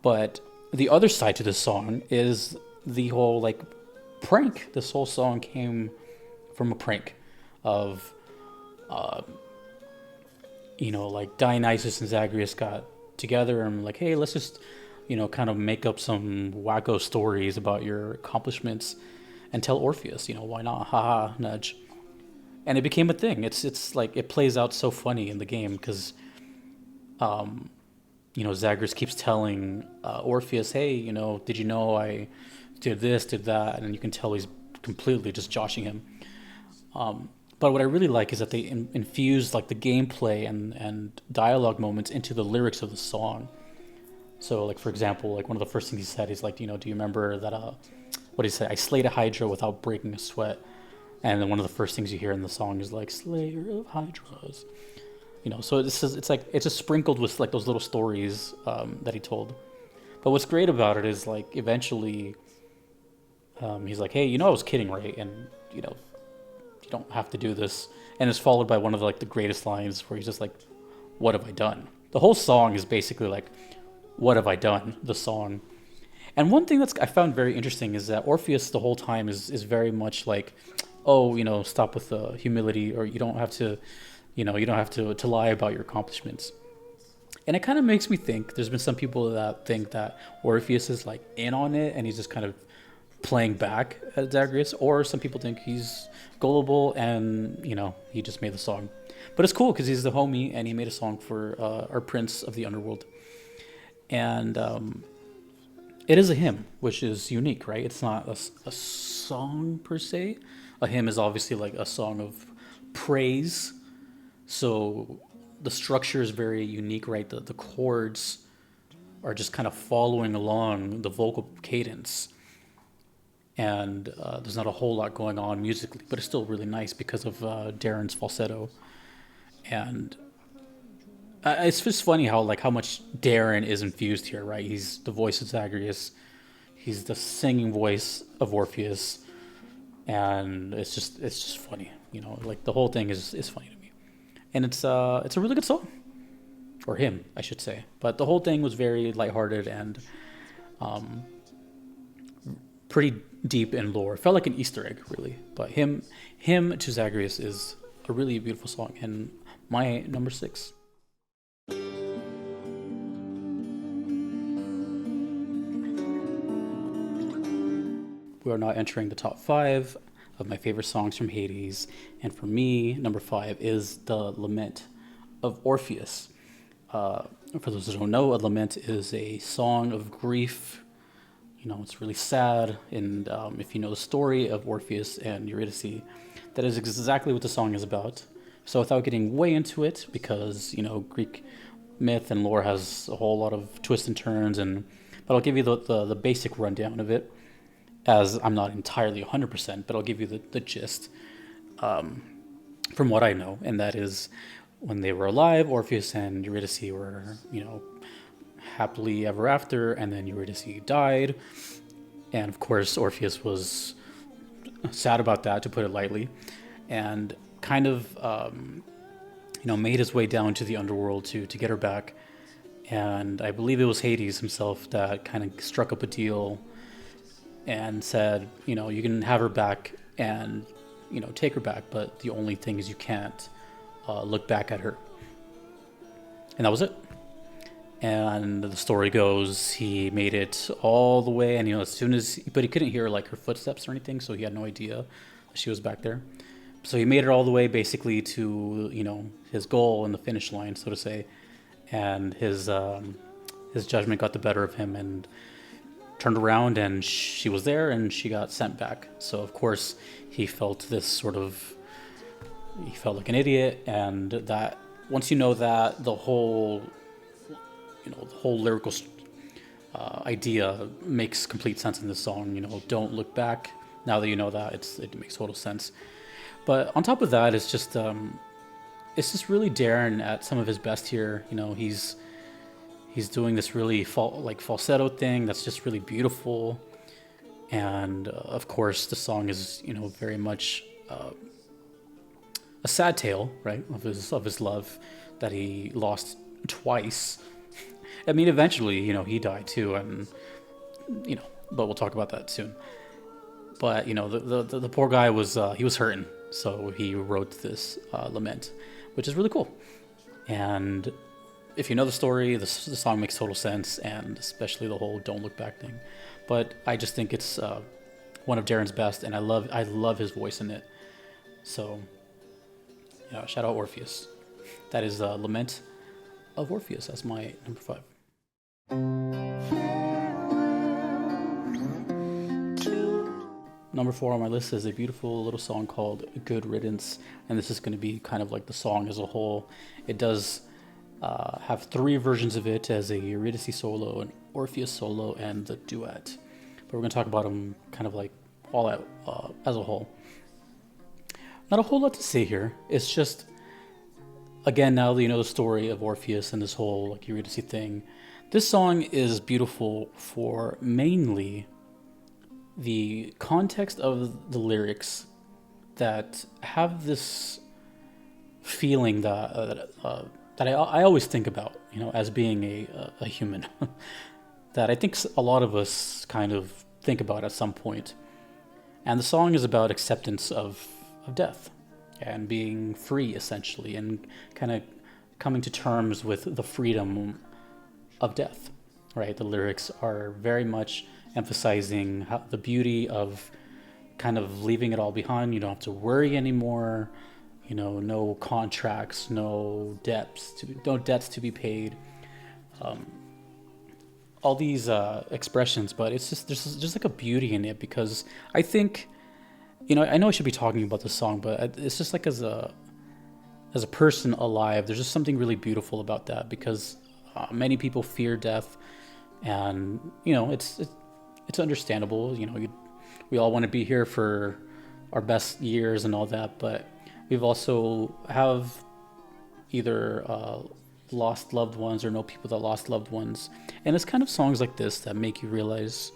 But the other side to this song is the whole like prank. This whole song came from a prank of, like Dionysus and Zagreus got together and like, hey, let's just, kind of make up some wacko stories about your accomplishments and tell Orpheus, why not? Haha, nudge. And it became a thing. It's like it plays out so funny in the game because, Zagreus keeps telling Orpheus, hey, did you know I did this, did that? And you can tell he's completely just joshing him. But what I really like is that they infuse like the gameplay and dialogue moments into the lyrics of the song. So, like, for example, like one of the first things he said is like, do you remember that, what did he say? I slayed a Hydra without breaking a sweat. And then one of the first things you hear in the song is like, Slayer of Hydras. So it's just sprinkled with like those little stories that he told. But what's great about it is like eventually he's like, hey, I was kidding, right? And, you don't have to do this. And it's followed by one of the greatest lines where he's just like, what have I done? The whole song is basically like, what have I done? The song. And one thing that's I found very interesting is that Orpheus the whole time is very much like, oh, stop with the humility, or you don't have to, you don't have to lie about your accomplishments. And it kind of makes me think, there's been some people that think that Orpheus is like in on it and he's just kind of playing back at Zagreus, or some people think he's gullible and, he just made the song. But it's cool because he's the homie and he made a song for our prince of the underworld. And it is a hymn, which is unique, right? It's not a song per se. A hymn is obviously like a song of praise. So the structure is very unique, right? The chords are just kind of following along the vocal cadence. And there's not a whole lot going on musically, but it's still really nice because of Darren's falsetto. And it's just funny how much Darren is infused here, right? He's the voice of Zagreus, he's the singing voice of Orpheus, and it's just funny, the whole thing is funny to me, and it's a really good song, or hymn, I should say. But the whole thing was very lighthearted and pretty deep in lore. It felt like an Easter egg, really. But hymn to Zagreus is a really beautiful song, and my number 6. We are now entering the top 5 of my favorite songs from Hades, and for me, number 5 is the Lament of Orpheus. For those who don't know, a lament is a song of grief. It's really sad, and if you know the story of Orpheus and Eurydice, that is exactly what the song is about. So without getting way into it, because Greek myth and lore has a whole lot of twists and turns, but I'll give you the basic rundown of it, as I'm not entirely 100%, but I'll give you the gist from what I know, and that is, when they were alive, Orpheus and Eurydice were, happily ever after, and then Eurydice died, and of course Orpheus was sad about that, to put it lightly, and kind of made his way down to the underworld to get her back. And I believe it was Hades himself that kind of struck up a deal and said, you can have her back and take her back, but the only thing is you can't look back at her. And that was it. And the story goes, he made it all the way, and but he couldn't hear her footsteps or anything, so he had no idea that she was back there. So he made it all the way basically to his goal and the finish line, so to say, and his judgment got the better of him and turned around, and she was there, and she got sent back. So of course he felt like an idiot, and that once you know that, the whole lyrical idea makes complete sense in this song. Don't look back. Now that you know that, it makes total sense. But on top of that, it's just really Darren at some of his best here. He's doing this really falsetto thing that's just really beautiful, and of course the song is very much a sad tale, right, of his love that he lost twice. I mean, eventually, he died too, and but we'll talk about that soon. But the poor guy was he was hurting, so he wrote this lament, which is really cool. And if you know the story, the song makes total sense, and especially the whole "Don't Look Back" thing. But I just think it's one of Darren's best, and I love his voice in it. So, shout out Orpheus. That is Lament of Orpheus. That's my number 5. Number 4 on my list is a beautiful little song called Good Riddance, and this is going to be kind of like the song as a whole. It does have 3 versions of it, as a Eurydice solo, an Orpheus solo, and the duet. But we're going to talk about them kind of like all out as a whole. Not a whole lot to say here. It's just, again, now that you know the story of Orpheus and this whole Eurydice thing, this song is beautiful for mainly the context of the lyrics that have this feeling that I always think about, as being a human, that I think a lot of us kind of think about at some point. And the song is about acceptance of death and being free, essentially, and kind of coming to terms with the freedom of death, right? The lyrics are very much emphasizing the beauty of kind of leaving it all behind. You don't have to worry anymore. No contracts, no debts to be paid. All these expressions, but there's just like a beauty in it, because I think, I know I should be talking about the song, but it's just like as a person alive, there's just something really beautiful about that, because many people fear death, and it's understandable. We all want to be here for our best years and all that, but we've also have either lost loved ones or know people that lost loved ones, and it's kind of songs like this that make you realize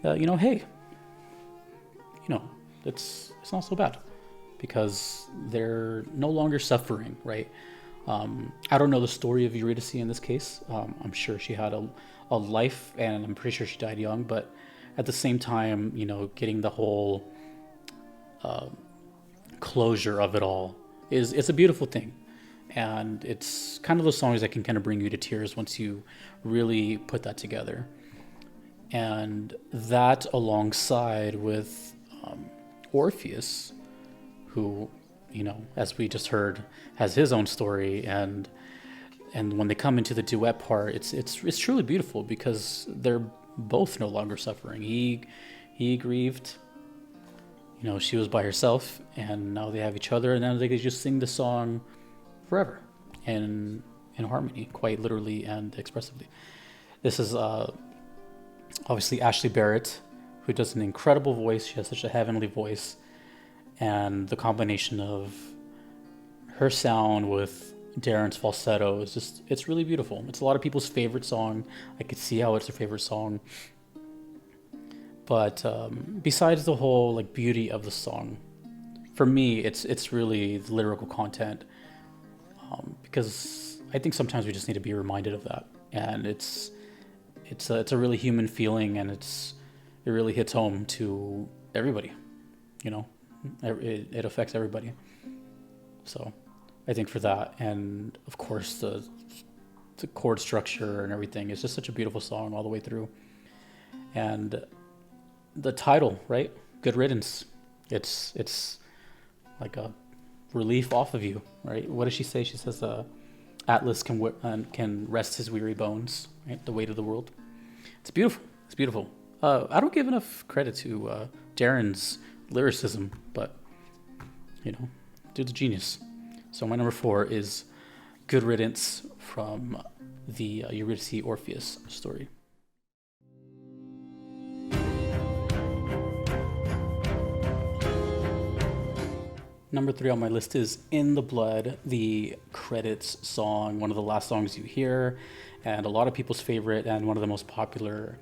that hey, it's not so bad, because they're no longer suffering, right? I don't know the story of Eurydice in this case. I'm sure she had a life, and I'm pretty sure she died young, but at the same time, getting the whole closure of it all it's a beautiful thing. And it's kind of those songs that can kind of bring you to tears once you really put that together. And that, alongside with Orpheus, who, as we just heard, has his own story, and when they come into the duet part, it's truly beautiful, because they're both no longer suffering. He grieved, she was by herself, and now they have each other, and now they can just sing the song forever and in harmony, quite literally and expressively. This is obviously Ashley Barrett, who does an incredible voice. She has such a heavenly voice, and the combination of her sound with Darren's falsetto it's really beautiful. It's a lot of people's favorite song. I could see how it's their favorite song. But besides the whole beauty of the song, for me, it's really the lyrical content, because I think sometimes we just need to be reminded of that, and it's a really human feeling, and it really hits home to everybody. It affects everybody. So I think for that, and of course the chord structure and everything, is just such a beautiful song all the way through. And the title, right? Good riddance. It's like a relief off of you, right? What does she say? She says, Atlas can rest his weary bones, right? The weight of the world. It's beautiful. It's beautiful. I don't give enough credit to Darren's lyricism, but dude's a genius. So my number 4 is Good Riddance from the Eurydice Orpheus story. Number 3 on my list is In the Blood, the credits song, one of the last songs you hear, and a lot of people's favorite, and one of the most popular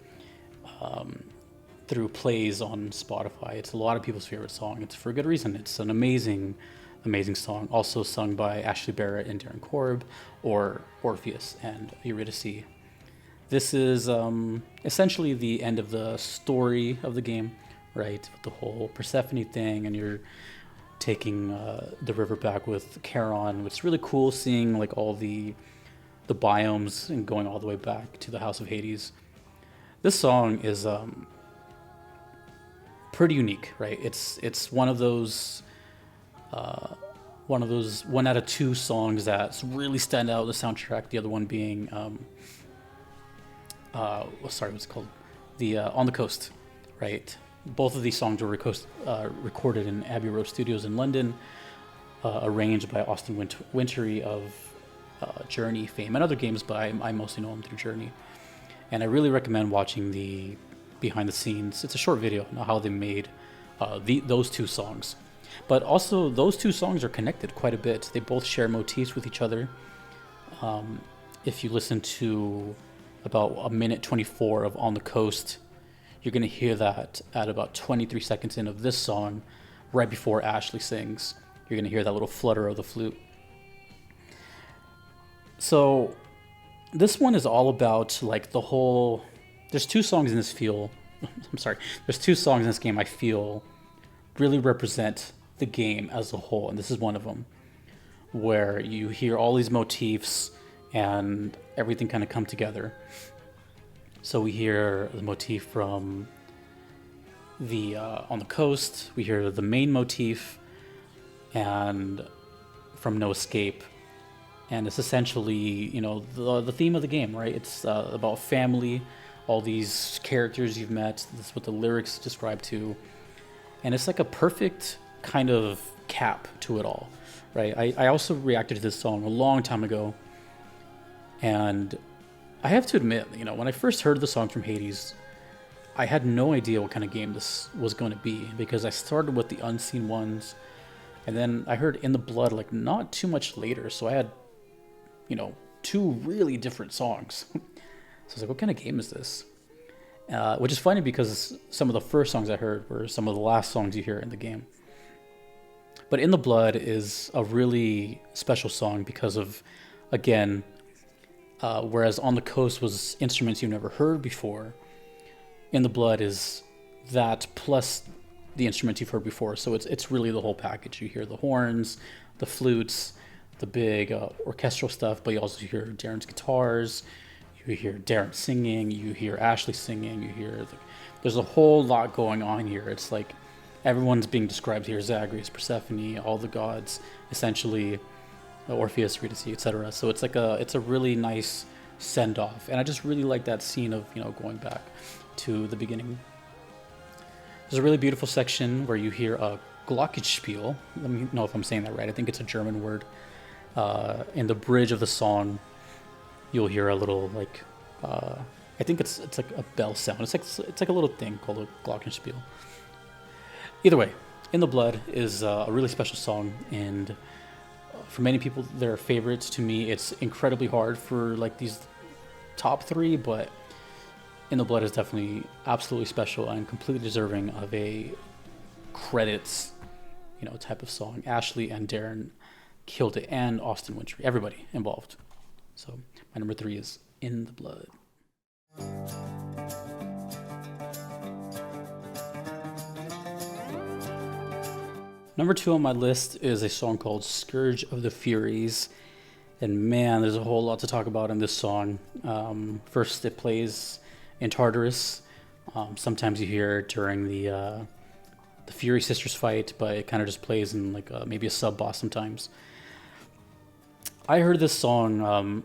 through plays on Spotify. It's a lot of people's favorite song. It's for a good reason. It's an amazing song, also sung by Ashley Barrett and Darren Korb, or Orpheus and Eurydice. This is essentially the end of the story of the game, right? With the whole Persephone thing, and you're taking the river back with Charon. It's really cool seeing all the biomes and going all the way back to the House of Hades. This song is pretty unique, right? It's one of those 1 out of 2 songs that really stand out in the soundtrack. The other one being what's it called? The On the Coast, right? Both of these songs were recorded in Abbey Road Studios in London, arranged by Austin Wintory of Journey fame and other games, but I mostly know him through Journey. And I really recommend watching the behind the scenes. It's a short video on how they made those 2 songs. But also, those 2 songs are connected quite a bit. They both share motifs with each other. If you listen to about a minute 24 of On the Coast, you're going to hear that at about 23 seconds in of this song, right before Ashley sings. You're gonna hear that little flutter of the flute. So this one is all about like the whole. There's two songs in this feel. I'm sorry. There's two songs in this game I feel really represent the game as a whole, and this is one of them, where you hear all these motifs and everything kind of come together. So we hear the motif from the on the coast. We hear the main motif, and from No Escape. And it's essentially, you know, the theme of the game, right? It's about family, all these characters you've met. That's what the lyrics describe to. And it's like a perfect kind of cap to it all, right? I also reacted to this song a long time ago. And I have to admit, you know, when I first heard the song from Hades, I had no idea what kind of game this was going to be, because I started with the Unseen Ones, and then I heard In the Blood like not too much later. So I had, you know, two really different songs. So I was like, what kind of game is this? Which is funny because some of the first songs I heard were some of the last songs you hear in the game. But In the Blood is a really special song because of, again, whereas On the Coast was instruments you've never heard before, In the Blood is that plus the instruments you've heard before. So it's really the whole package. You hear the horns, the flutes, the big orchestral stuff, but you also hear Darren's guitars, you hear Darren singing, you hear Ashley singing, you hear there's a whole lot going on here. It's like everyone's being described here: Zagreus, Persephone, all the gods, essentially, Orpheus, Eurydice, etc. So it's like it's a really nice send off, and I just really like that scene of, you know, going back to the beginning. There's a really beautiful section where you hear a Glockenspiel. Let me know if I'm saying that right. I think it's a German word. In the bridge of the song, you'll hear a little like I think it's like a bell sound. It's like a little thing called a Glockenspiel. Either way, In the Blood is a really special song, and for many people, they're favorites. To me, it's incredibly hard for like these top three, but In the Blood is definitely absolutely special and completely deserving of a credits, you know, type of song. Ashley and Darren killed it, and Austin Wintry, everybody involved. So my number 3 is In the Blood. Number 2 on my list is a song called Scourge of the Furies. And man, there's a whole lot to talk about in this song. First, it plays in Tartarus. Sometimes you hear it during the Fury Sisters fight, but it kind of just plays in like maybe a sub-boss sometimes. I heard this song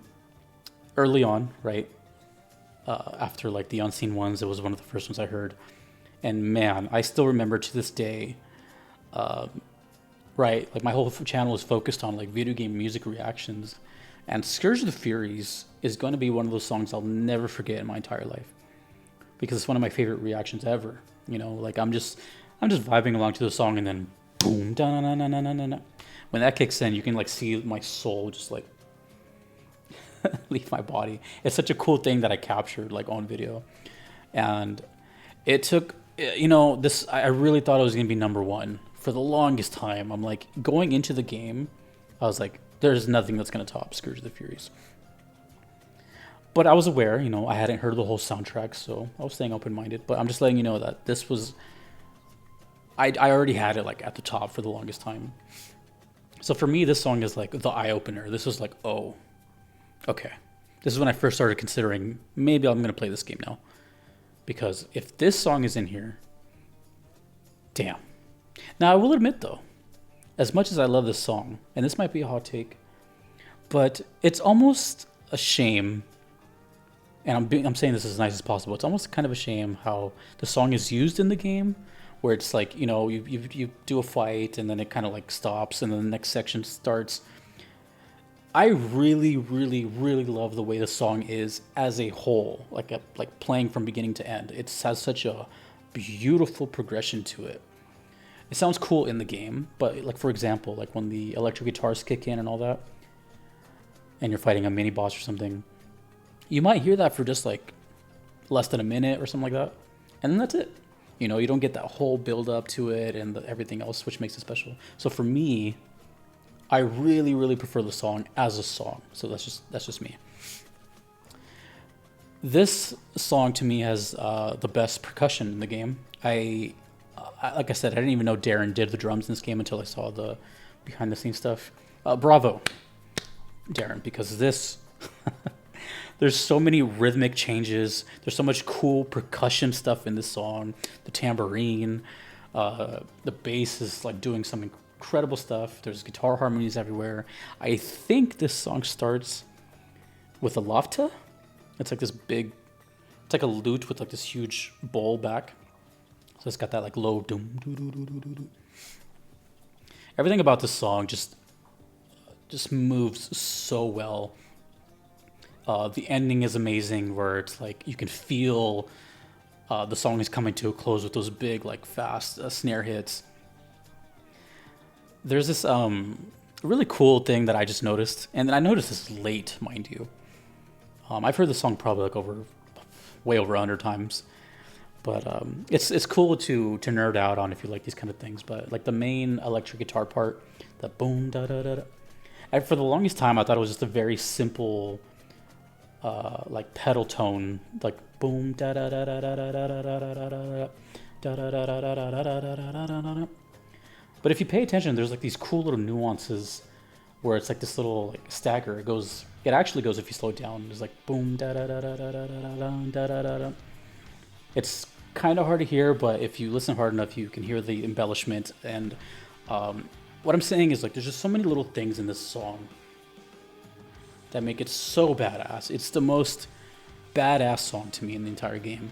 early on, right? After like the Unseen Ones, it was one of the first ones I heard. And man, I still remember to this day, right? Like my whole channel is focused on like video game music reactions. And Scourge of the Furies is going to be one of those songs I'll never forget in my entire life, because it's one of my favorite reactions ever. You know, like I'm just vibing along to the song, and then boom, da na na na na na na. When that kicks in, you can like see my soul just like leave my body. It's such a cool thing that I captured like on video, and it took, you know, this. I really thought it was gonna be number 1 for the longest time. I'm like, going into the game, I was like, there's nothing that's gonna top Scourge of the Furies. But I was aware, you know, I hadn't heard the whole soundtrack, so I was staying open-minded. But I'm just letting you know that this was, I already had it like at the top for the longest time. So for me, this song is like the eye-opener. This was like, oh, okay. This is when I first started considering, maybe I'm going to play this game now. Because if this song is in here, damn. Now, I will admit, though, as much as I love this song, and this might be a hot take, but it's almost a shame, and I'm saying this as nice as possible, it's almost kind of a shame how the song is used in the game, where it's like, you know, you do a fight, and then it kind of like stops, and then the next section starts. I really, really, really love the way the song is as a whole, like playing from beginning to end. It has such a beautiful progression to it. It sounds cool in the game, but like, for example, like when the electric guitars kick in and all that, and you're fighting a mini boss or something, you might hear that for just like less than a minute or something like that, and then that's it. You know, you don't get that whole build up to it and everything else, which makes it special. So for me, I really, really prefer the song as a song. So that's just me. This song to me has the best percussion in the game. Like I said, I didn't even know Darren did the drums in this game until I saw the behind the scenes stuff. Bravo, Darren, because this there's so many rhythmic changes. There's so much cool percussion stuff in this song. The tambourine, the bass is like doing some incredible stuff. There's guitar harmonies everywhere. I think this song starts with a lofta. It's like this big, it's like a lute with like this huge bowl back. So it's got that like low doom doo doo doo doo doo. Everything about this song just moves so well. The ending is amazing, where it's like you can feel the song is coming to a close with those big, like fast snare hits. There's this really cool thing that I just noticed, and I noticed this late, mind you. I've heard the song probably like way over 100 times, but it's cool to nerd out on if you like these kind of things. But like the main electric guitar part, the boom da da da da. And for the longest time, I thought it was just a very simple, like pedal tone, like boom da da da da da da da da da da da da da da da. But if you pay attention, there's like these cool little nuances where it's like this little like stagger. It actually goes if you slow it down. It's like boom da da da da da da da da da da da. It's kind of hard to hear, but if you listen hard enough, you can hear the embellishment. And what I'm saying is like there's just so many little things in this song that make it so badass. It's the most badass song to me in the entire game.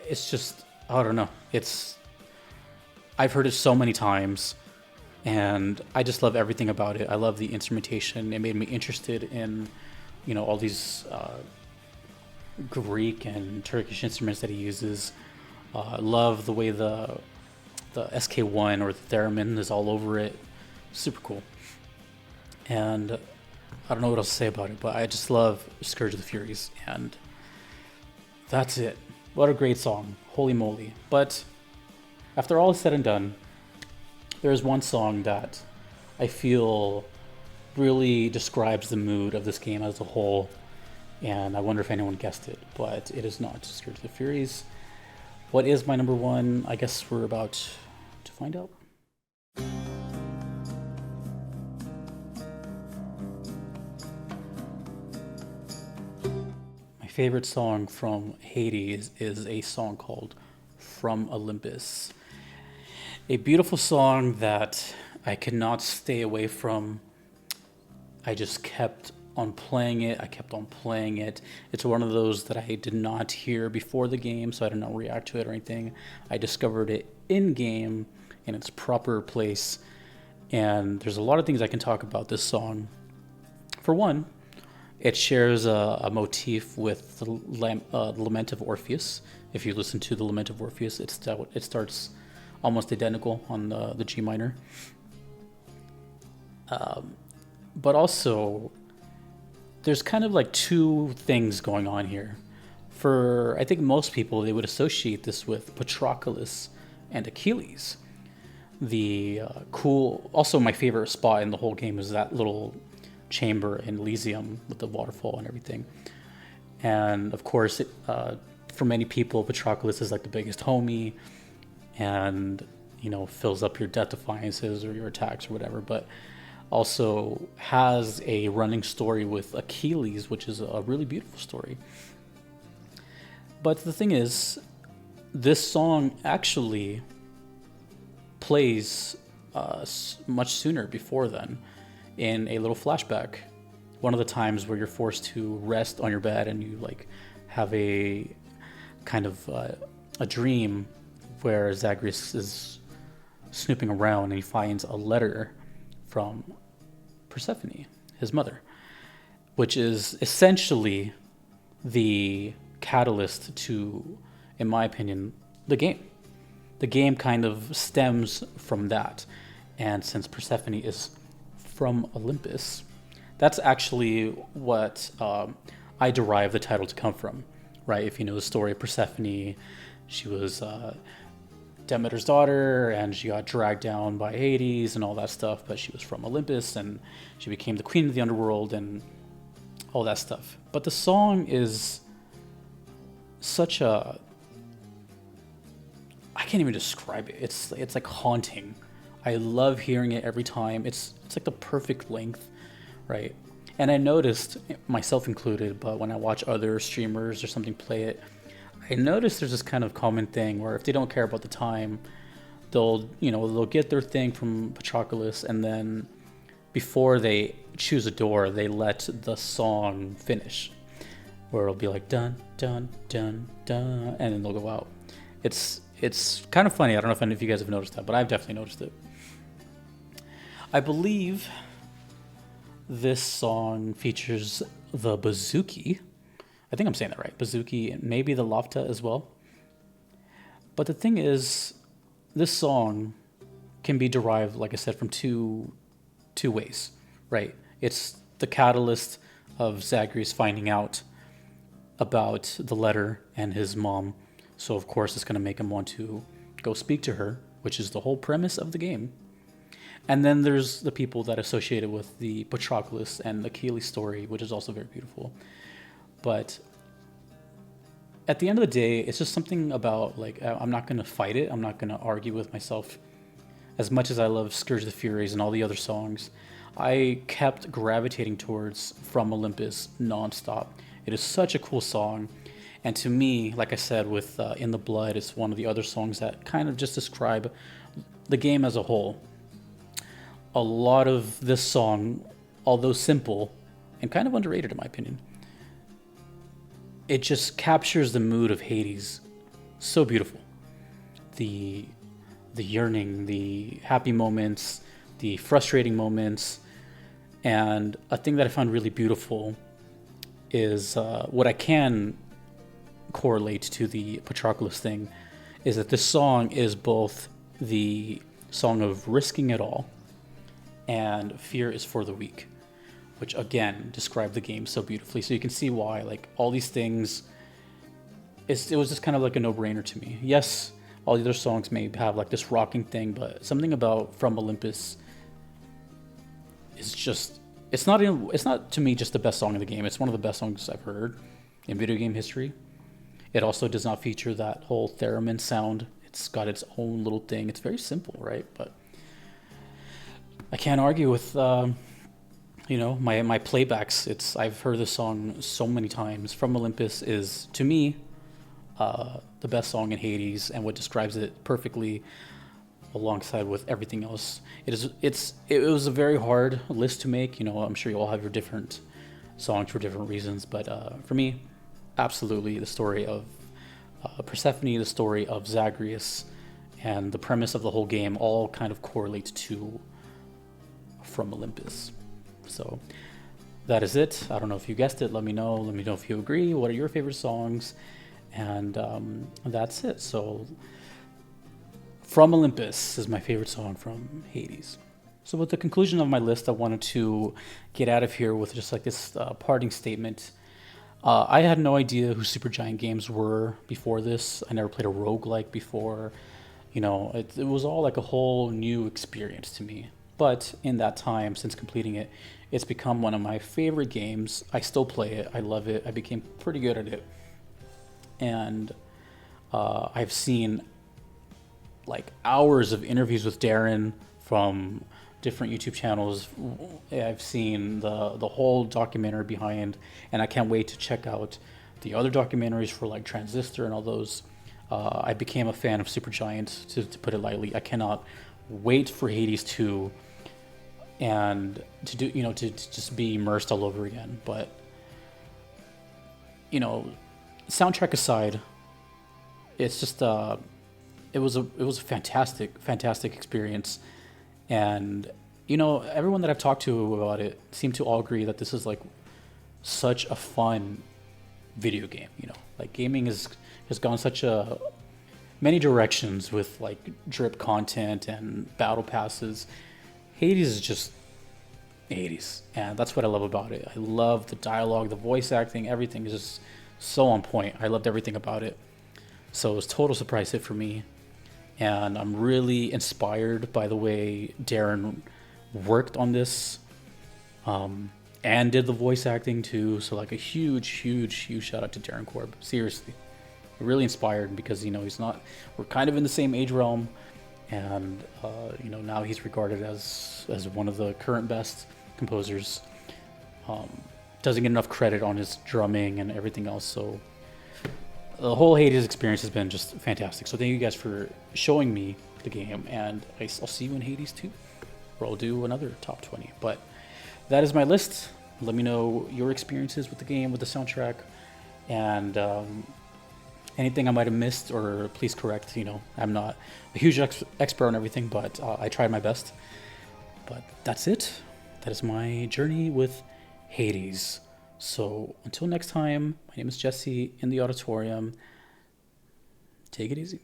It's just, I don't know. I've heard it so many times, and I just love everything about it. I love the instrumentation. It made me interested in, you know, all these Greek and Turkish instruments that he uses. I love the way the SK1 or the theremin is all over it. Super cool. And I don't know what else to say about it, but I just love Scourge of the Furies, and that's it. What a great song. Holy moly. But after all is said and done, there's one song that I feel really describes the mood of this game as a whole, and I wonder if anyone guessed it, but it is not Scourge of the Furies. What is my number one? I guess we're about to find out. My favorite song from Hades is a song called From Olympus. A beautiful song that I could not stay away from. I just kept on playing it. I kept on playing it. It's one of those that I did not hear before the game, so I did not react to it or anything. I discovered it in game in its proper place, and there's a lot of things I can talk about this song. For one, it shares a motif with the Lament of Orpheus. If you listen to the Lament of Orpheus, it starts almost identical on the G minor. But also, there's kind of like two things going on here. For, I think most people, they would associate this with Patroclus and Achilles. The also my favorite spot in the whole game is that little chamber in Elysium with the waterfall and everything. And of course, for many people, Patroclus is like the biggest homie, and you know, fills up your death defiances or your attacks or whatever, but also has a running story with Achilles, which is a really beautiful story. But the thing is, this song actually plays much sooner before then, in a little flashback. One of the times where you're forced to rest on your bed and you like have a kind of a dream where Zagreus is snooping around and he finds a letter from Persephone, his mother, which is essentially the catalyst to, in my opinion, the game. The game kind of stems from that. And since Persephone is from Olympus, that's actually what I derive the title to come from. right? If you know the story of Persephone, she was Demeter's daughter, and she got dragged down by Hades and all that stuff, but she was from Olympus, and she became the queen of the underworld and all that stuff. But the song is such a... I can't even describe it. It's like haunting. I love hearing it every time. It's like the perfect length, right? And I noticed, myself included, but when I watch other streamers or something play it, I noticed there's this kind of common thing where if they don't care about the time, they'll get their thing from Patroclus, and then before they choose a door, they let the song finish, where it'll be like dun dun dun dun, and then they'll go out. It's kind of funny. I don't know if any of you guys have noticed that, but I've definitely noticed it. I believe this song features the bouzouki. I think I'm saying that right. Bouzouki, and maybe the lafta as well. But the thing is, this song can be derived, like I said, from two ways, right? It's the catalyst of Zagreus finding out about the letter and his mom. So of course it's going to make him want to go speak to her, which is the whole premise of the game. And then there's the people that associate it with the Patroclus and Achilles story, which is also very beautiful. But at the end of the day, it's just something about, like, I'm not going to fight it. I'm not going to argue with myself. As much as I love Scourge of the Furies and all the other songs, I kept gravitating towards From Olympus nonstop. It is such a cool song. And to me, like I said, with In the Blood, it's one of the other songs that kind of just describe the game as a whole. A lot of this song, although simple and kind of underrated in my opinion, it just captures the mood of Hades so beautiful. The yearning, the happy moments, the frustrating moments. And a thing that I found really beautiful is what I can correlate to the Patroclus thing is that this song is both the song of risking it all and fear is for the weak, which again describe the game so beautifully. So you can see why, like, all these things, it was just kind of like a no-brainer to me. Yes, all the other songs may have like this rocking thing, but something about From Olympus is just, it's not to me just the best song in the game. It's one of the best songs I've heard in video game history. It also does not feature that whole theremin sound. It's got its own little thing. It's very simple, right? But I can't argue with my playbacks. I've heard this song so many times. From Olympus is, to me, the best song in Hades, and what describes it perfectly alongside with everything else. It was a very hard list to make. I'm sure you all have your different songs for different reasons, but for me, absolutely the story of Persephone, the story of Zagreus, and the premise of the whole game all kind of correlate to From Olympus. So that is it. I don't know if you guessed it. Let me know. Let me know if you agree. What are your favorite songs? And that's it. So From Olympus is my favorite song from Hades. So with the conclusion of my list, I wanted to get out of here with just like this parting statement. I had no idea who Supergiant Games were before this. I never played a roguelike before. It was all like a whole new experience to me. But in that time, since completing it, it's become one of my favorite games. I still play it. I love it. I became pretty good at it. And I've seen like hours of interviews with Darren from different YouTube channels. I've seen the whole documentary behind, and I can't wait to check out the other documentaries for like Transistor and all those. I became a fan of Supergiant, to put it lightly. I cannot wait for Hades 2 and to do, to just be immersed all over again. But soundtrack aside, it's just it was a fantastic experience. And everyone that I've talked to about it seemed to all agree that this is like such a fun video game. Like gaming has gone such many directions with like drip content and battle passes. Hades is just Hades, and that's what I love about it. I love the dialogue, the voice acting, everything is just so on point. I loved everything about it. So it was a total surprise hit for me. And I'm really inspired by the way Darren worked on this, and did the voice acting too. So like a huge shout out to Darren Korb. Seriously, really inspired because he's not. We're kind of in the same age realm, and now he's regarded as one of the current best composers. Doesn't get enough credit on his drumming and everything else. So the whole Hades experience has been just fantastic. So thank you guys for showing me the game, and I'll see you in Hades 2, where I'll do another top 20. But that is my list. Let me know your experiences with the game, with the soundtrack, and anything I might have missed, or please correct. I'm not a huge expert on everything, but I tried my best. But that's it. That is my journey with Hades. So until next time, my name is Jesse in the auditorium. Take it easy.